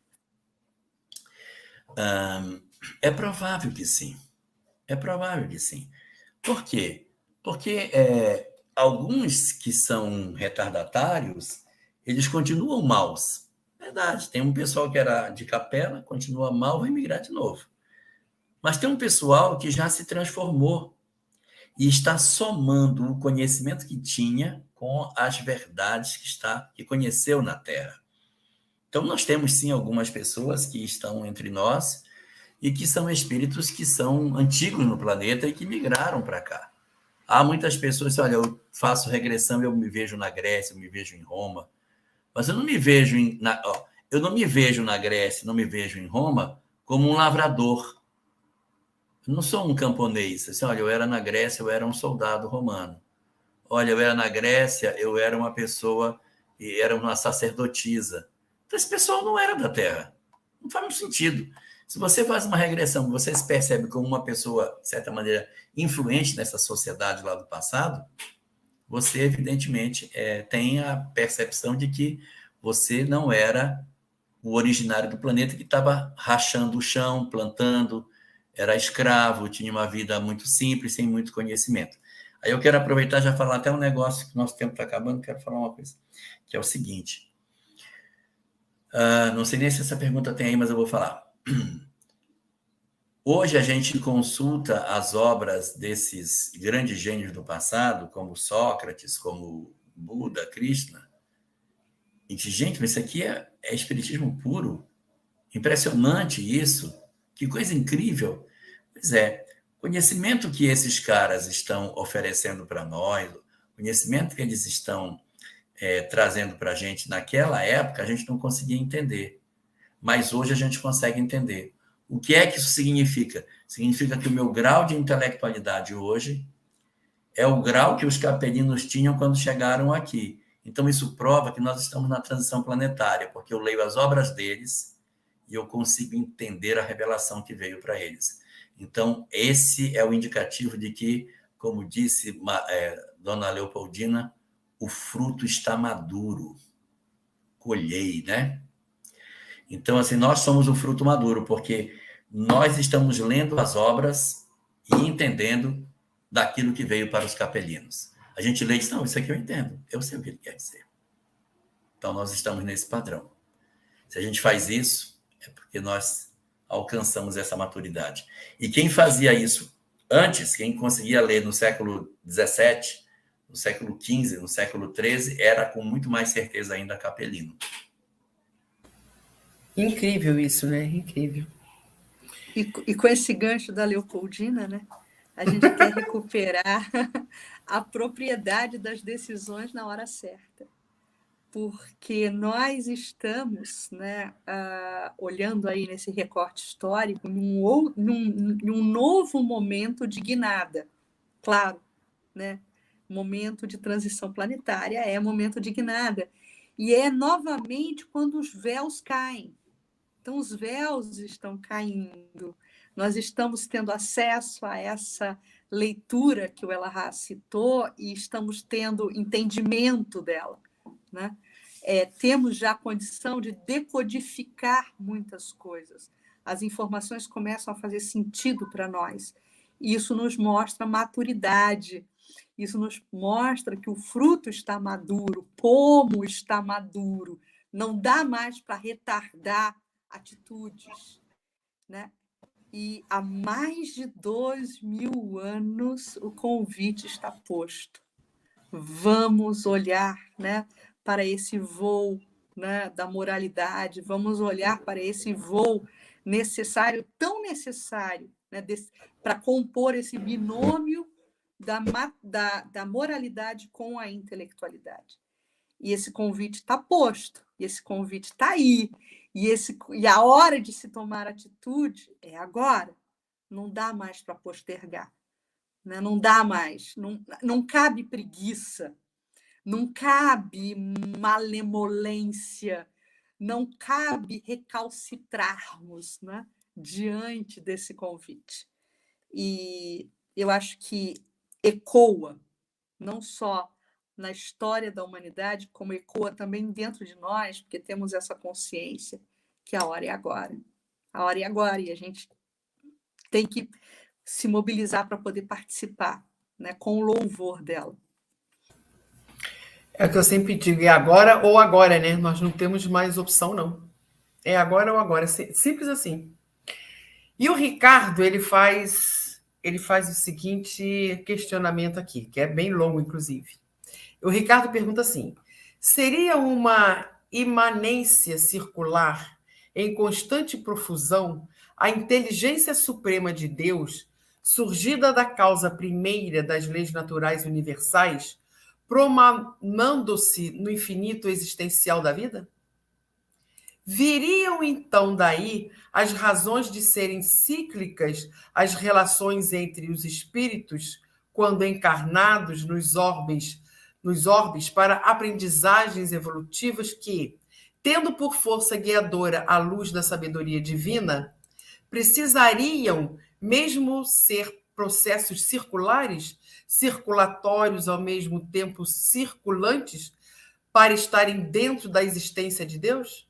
É provável que sim. É provável que sim. Por quê? Porque alguns que são retardatários, eles continuam maus. Verdade, tem um pessoal que era de capela, continua mal, vai migrar de novo. Mas tem um pessoal que já se transformou e está somando o conhecimento que tinha com as verdades que conheceu na Terra. Então, nós temos, sim, algumas pessoas que estão entre nós e que são espíritos que são antigos no planeta e que migraram para cá. Há muitas pessoas que, olha, eu faço regressão, eu me vejo na Grécia, eu me vejo em Roma, mas eu não me vejo na Grécia, não me vejo em Roma como um lavrador. Eu não sou um camponês. Assim, olha, eu era na Grécia, eu era um soldado romano. Olha, eu era na Grécia, eu era uma pessoa, e era uma sacerdotisa. Então, esse pessoal não era da Terra. Não faz muito sentido. Se você faz uma regressão, você se percebe como uma pessoa, de certa maneira, influente nessa sociedade lá do passado, você, evidentemente, tem a percepção de que você não era o originário do planeta que estava rachando o chão, plantando, era escravo, tinha uma vida muito simples, sem muito conhecimento. Aí eu quero aproveitar e já falar até um negócio, que nosso tempo está acabando, quero falar uma coisa, que é o seguinte. Não sei nem se essa pergunta tem aí, mas eu vou falar. Hoje a gente consulta as obras desses grandes gênios do passado, como Sócrates, como Buda, Krishna, e diz, gente, mas isso aqui é espiritismo puro. Impressionante isso. Que coisa incrível. Pois é, o conhecimento que esses caras estão oferecendo para nós, o conhecimento que eles estão trazendo para a gente naquela época, a gente não conseguia entender. Mas hoje a gente consegue entender. O que é que isso significa? Significa que o meu grau de intelectualidade hoje é o grau que os capelinos tinham quando chegaram aqui. Então, isso prova que nós estamos na transição planetária, porque eu leio as obras deles e eu consigo entender a revelação que veio para eles. Então, esse é o indicativo de que, como disse Dona Leopoldina, o fruto está maduro. Colhei, né? Então, assim, nós somos o fruto maduro, porque nós estamos lendo as obras e entendendo daquilo que veio para os capelinos. A gente lê e diz, não, isso aqui eu entendo, eu sei o que ele quer dizer. Então, nós estamos nesse padrão. Se a gente faz isso, é porque nós alcançamos essa maturidade. E quem fazia isso antes, quem conseguia ler no século XVII, no século XV, no século XIII, era com muito mais certeza ainda Capelino. Incrível isso, né? Incrível. E com esse gancho da Leopoldina, né? A gente quer recuperar a propriedade das decisões na hora certa. Porque nós estamos, né, olhando aí nesse recorte histórico, num novo momento de guinada. Claro, né? Momento de transição planetária é momento de guinada. E é novamente quando os véus caem. Então, os véus estão caindo. Nós estamos tendo acesso a essa leitura que o Elarrat citou e estamos tendo entendimento dela, né? Temos já a condição de decodificar muitas coisas. As informações começam a fazer sentido para nós. Isso nos mostra maturidade. Isso nos mostra que o fruto está maduro, o pomo está maduro. Não dá mais para retardar atitudes, né? E há mais de 2000 anos o convite está posto. Vamos olhar, né, para esse voo, né, da moralidade, vamos olhar para esse voo necessário, tão necessário, né, para compor esse binômio da moralidade com a intelectualidade. E esse convite está posto, e esse convite está aí, e a hora de se tomar atitude é agora. Não dá mais para postergar, né? Não dá mais, não cabe preguiça, não cabe malemolência, não cabe recalcitrarmos, né, diante desse convite. E eu acho que ecoa, não só na história da humanidade, como ecoa também dentro de nós, porque temos essa consciência que a hora é agora. A hora é agora, e a gente tem que se mobilizar para poder participar, né, com o louvor dela. É o que eu sempre digo, é agora ou agora, né? Nós não temos mais opção, não. É agora ou agora, simples assim. E o Ricardo, ele faz o seguinte questionamento aqui, que é bem longo, inclusive. O Ricardo pergunta assim: seria uma imanência circular em constante profusão a inteligência suprema de Deus, surgida da causa primeira das leis naturais universais, promanando-se no infinito existencial da vida? Viriam então daí as razões de serem cíclicas as relações entre os espíritos quando encarnados nos orbes para aprendizagens evolutivas que, tendo por força guiadora a luz da sabedoria divina, precisariam mesmo ser processos circulares, circulatórios ao mesmo tempo circulantes, para estarem dentro da existência de Deus?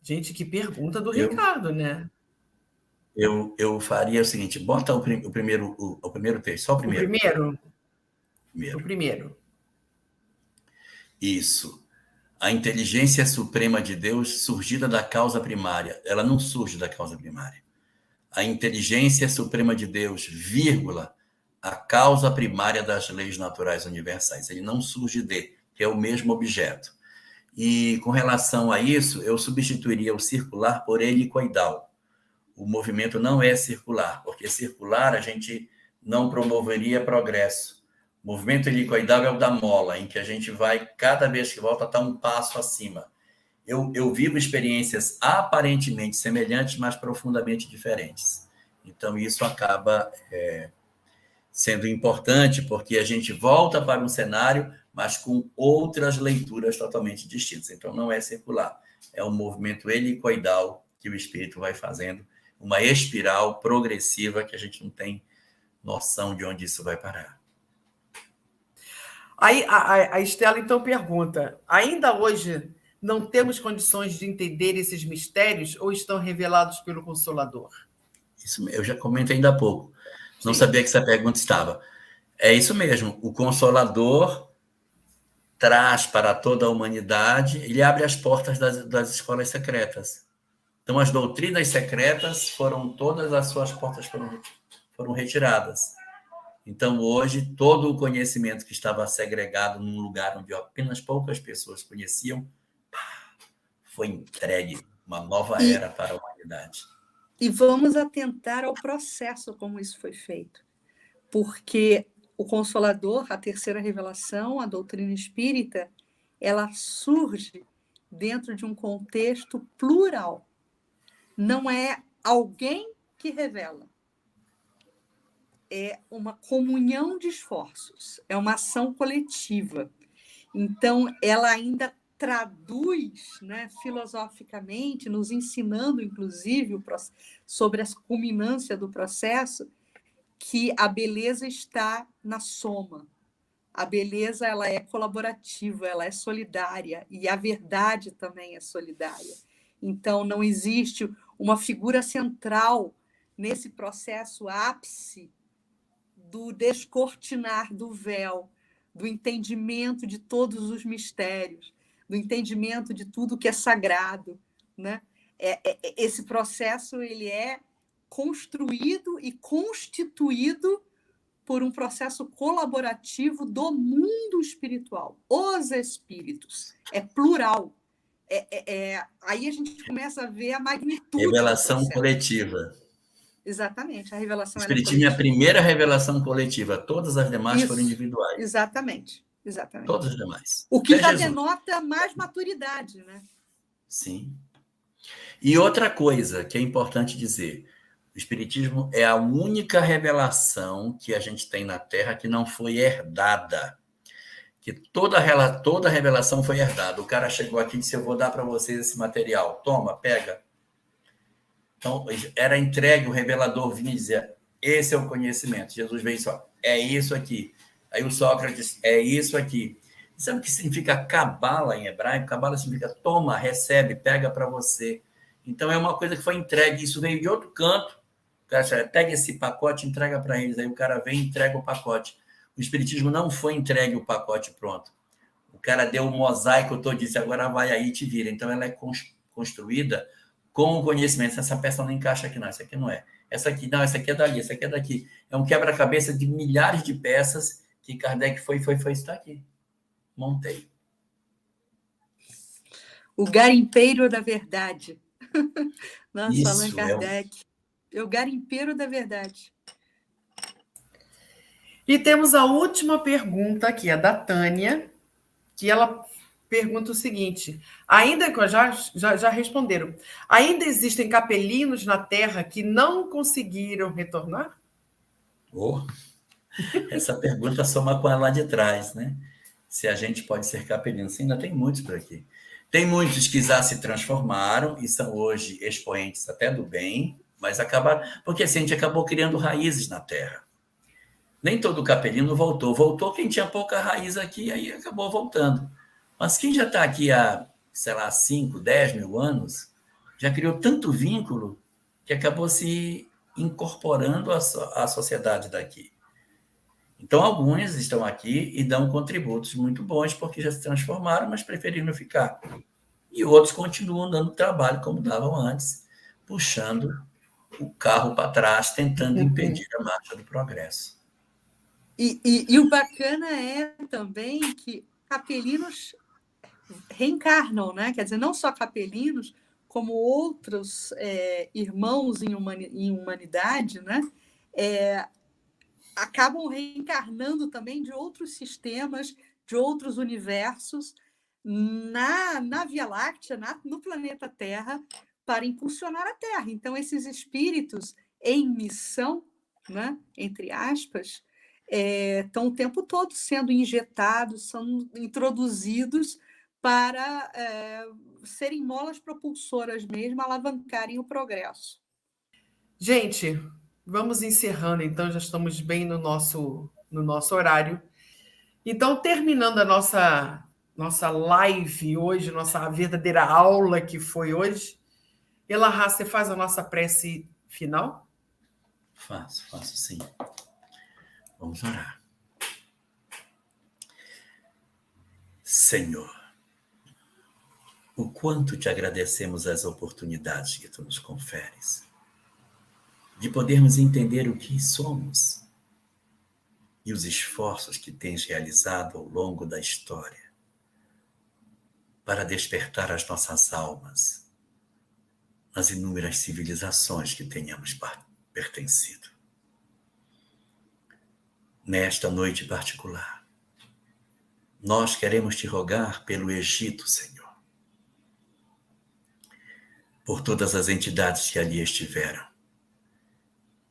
Gente, que pergunta do Ricardo, né? Eu faria o seguinte: bota o primeiro texto, só o primeiro. O primeiro. Isso. A inteligência suprema de Deus surgida da causa primária. Ela não surge da causa primária. A inteligência suprema de Deus, vírgula, a causa primária das leis naturais universais. Ele não surge de, que é o mesmo objeto. E com relação a isso, eu substituiria o circular por helicoidal. O movimento não é circular, porque circular a gente não promoveria progresso. O movimento helicoidal é o da mola, em que a gente vai, cada vez que volta, está um passo acima. Eu vivo experiências aparentemente semelhantes, mas profundamente diferentes. Então, isso acaba sendo importante, porque a gente volta para um cenário, mas com outras leituras totalmente distintas. Então, não é circular, é um movimento helicoidal que o espírito vai fazendo, uma espiral progressiva que a gente não tem noção de onde isso vai parar. Aí a Estela, então, pergunta: ainda hoje não temos condições de entender esses mistérios ou estão revelados pelo Consolador? Isso eu já comentei ainda há pouco. Não sabia que essa pergunta estava. É isso mesmo. O Consolador traz para toda a humanidade, ele abre as portas das escolas secretas. Então, as doutrinas secretas todas as suas portas foram retiradas. Então, hoje, todo o conhecimento que estava segregado num lugar onde apenas poucas pessoas conheciam, foi entregue uma nova era para a humanidade. E vamos atentar ao processo como isso foi feito. Porque o Consolador, a terceira revelação, a doutrina espírita, ela surge dentro de um contexto plural. Não é alguém que revela. É uma comunhão de esforços, é uma ação coletiva. Então, ela ainda traduz, né, filosoficamente, nos ensinando, inclusive, sobre a culminância do processo, que a beleza está na soma. A beleza, ela é colaborativa, ela é solidária, e a verdade também é solidária. Então, não existe uma figura central nesse processo ápice do descortinar do véu, do entendimento de todos os mistérios, do entendimento de tudo que é sagrado, né? Esse processo ele é construído e constituído por um processo colaborativo do mundo espiritual, os espíritos. É plural. Aí a gente começa a ver a magnitude Revelação do processo. coletiva. Exatamente, a revelação O é Espiritismo é a primeira revelação coletiva, todas as demais foram individuais. Exatamente. Todas as demais. O que já denota mais maturidade, né? Sim. E outra coisa que é importante dizer, o Espiritismo é a única revelação que a gente tem na Terra que não foi herdada. Que toda revelação foi herdada. O cara chegou aqui e disse, eu vou dar para vocês esse material. Toma, pega. Então, era entregue, o revelador vinha e dizia, esse é o conhecimento. Jesus veio só, é isso aqui. Aí o Sócrates, é isso aqui. Sabe o que significa cabala em hebraico? Cabala significa toma, recebe, pega para você. Então, é uma coisa que foi entregue. Isso veio de outro canto. O cara chama, pega esse pacote e entrega para eles. Aí o cara vem e entrega o pacote. O Espiritismo não foi entregue o pacote pronto. O cara deu o mosaico todo, disse, agora vai aí e te vira. Então, ela é construída com o conhecimento. Essa peça não encaixa aqui, não. Essa aqui não é. Essa aqui, não. Essa aqui é dali. Essa aqui é daqui. É um quebra-cabeça de milhares de peças que Kardec foi, está aqui. Montei. O garimpeiro da verdade. Nossa, Isso, Allan Kardec. É o garimpeiro da verdade. E temos a última pergunta aqui, a da Tânia, que ela pergunta o seguinte, ainda que já responderam, ainda existem capelinos na Terra que não conseguiram retornar? Oh, essa pergunta soma com a lá de trás, né? Se a gente pode ser capelino. Sim, ainda tem muitos por aqui. Tem muitos que já se transformaram e são hoje expoentes até do bem, mas porque assim, a gente acabou criando raízes na Terra. Nem todo capelino voltou. Voltou quem tinha pouca raiz aqui, aí acabou voltando. Mas quem já está aqui há, sei lá, 5, 10 mil anos, já criou tanto vínculo que acabou se incorporando à sociedade daqui. Então, alguns estão aqui e dão contributos muito bons porque já se transformaram, mas preferiram ficar. E outros continuam dando trabalho como davam antes, puxando o carro para trás, tentando impedir a marcha do progresso. E o bacana é também que capelinos reencarnam, né? Quer dizer, não só capelinos, como outros irmãos em humanidade, né? Acabam reencarnando também de outros sistemas, de outros universos, na Via Láctea, no planeta Terra, para impulsionar a Terra. Então, esses espíritos em missão, né, entre aspas, estão o tempo todo sendo injetados, são introduzidos para serem molas propulsoras mesmo, alavancarem o progresso. Gente, vamos encerrando, então, já estamos bem no nosso horário. Então, terminando a nossa live hoje, nossa verdadeira aula que foi hoje, Elahá, você faz a nossa prece final? Faço sim. Vamos orar. Senhor, o quanto te agradecemos as oportunidades que tu nos conferes, de podermos entender o que somos e os esforços que tens realizado ao longo da história para despertar as nossas almas nas inúmeras civilizações que tenhamos pertencido. Nesta noite particular, nós queremos te rogar pelo Egito, Senhor, por todas as entidades que ali estiveram,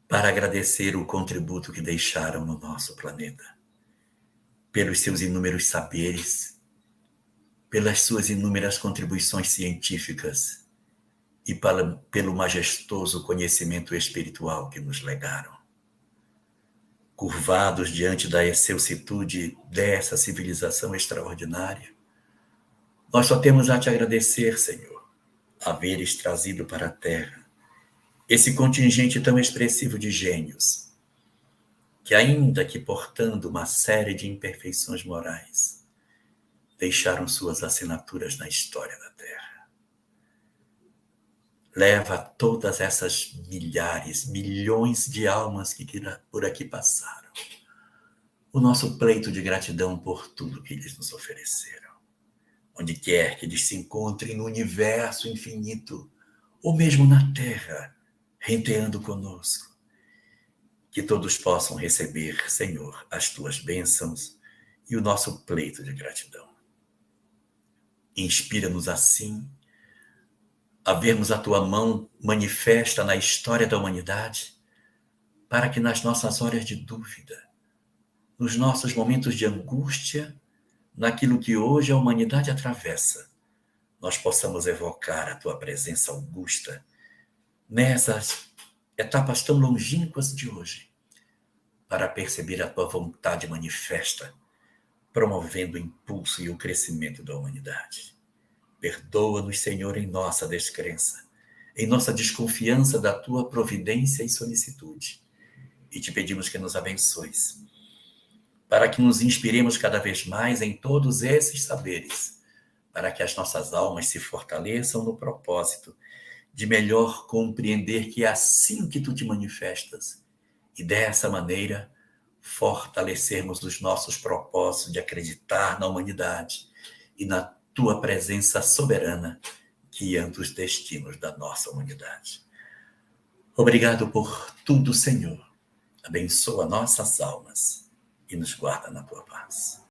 para agradecer o contributo que deixaram no nosso planeta, pelos seus inúmeros saberes, pelas suas inúmeras contribuições científicas e pelo majestoso conhecimento espiritual que nos legaram. Curvados diante da excelsitude dessa civilização extraordinária, nós só temos a te agradecer, Senhor, haveres trazido para a Terra esse contingente tão expressivo de gênios, que ainda que portando uma série de imperfeições morais, deixaram suas assinaturas na história da Terra. Leva todas essas milhares, milhões de almas que por aqui passaram o nosso pleito de gratidão por tudo que eles nos ofereceram. Onde quer que eles se encontrem no universo infinito, ou mesmo na Terra, renteando conosco, que todos possam receber, Senhor, as tuas bênçãos e o nosso pleito de gratidão. Inspira-nos assim a vermos a tua mão manifesta na história da humanidade, para que nas nossas horas de dúvida, nos nossos momentos de angústia, naquilo que hoje a humanidade atravessa, nós possamos evocar a tua presença augusta nessas etapas tão longínquas de hoje, para perceber a tua vontade manifesta, promovendo o impulso e o crescimento da humanidade. Perdoa-nos, Senhor, em nossa descrença, em nossa desconfiança da tua providência e solicitude. E te pedimos que nos abençoes, para que nos inspiremos cada vez mais em todos esses saberes, para que as nossas almas se fortaleçam no propósito de melhor compreender que é assim que tu te manifestas, e dessa maneira fortalecermos os nossos propósitos de acreditar na humanidade e na tua presença soberana, guiando os destinos da nossa humanidade. Obrigado por tudo, Senhor. Abençoa nossas almas e nos guarda na tua paz.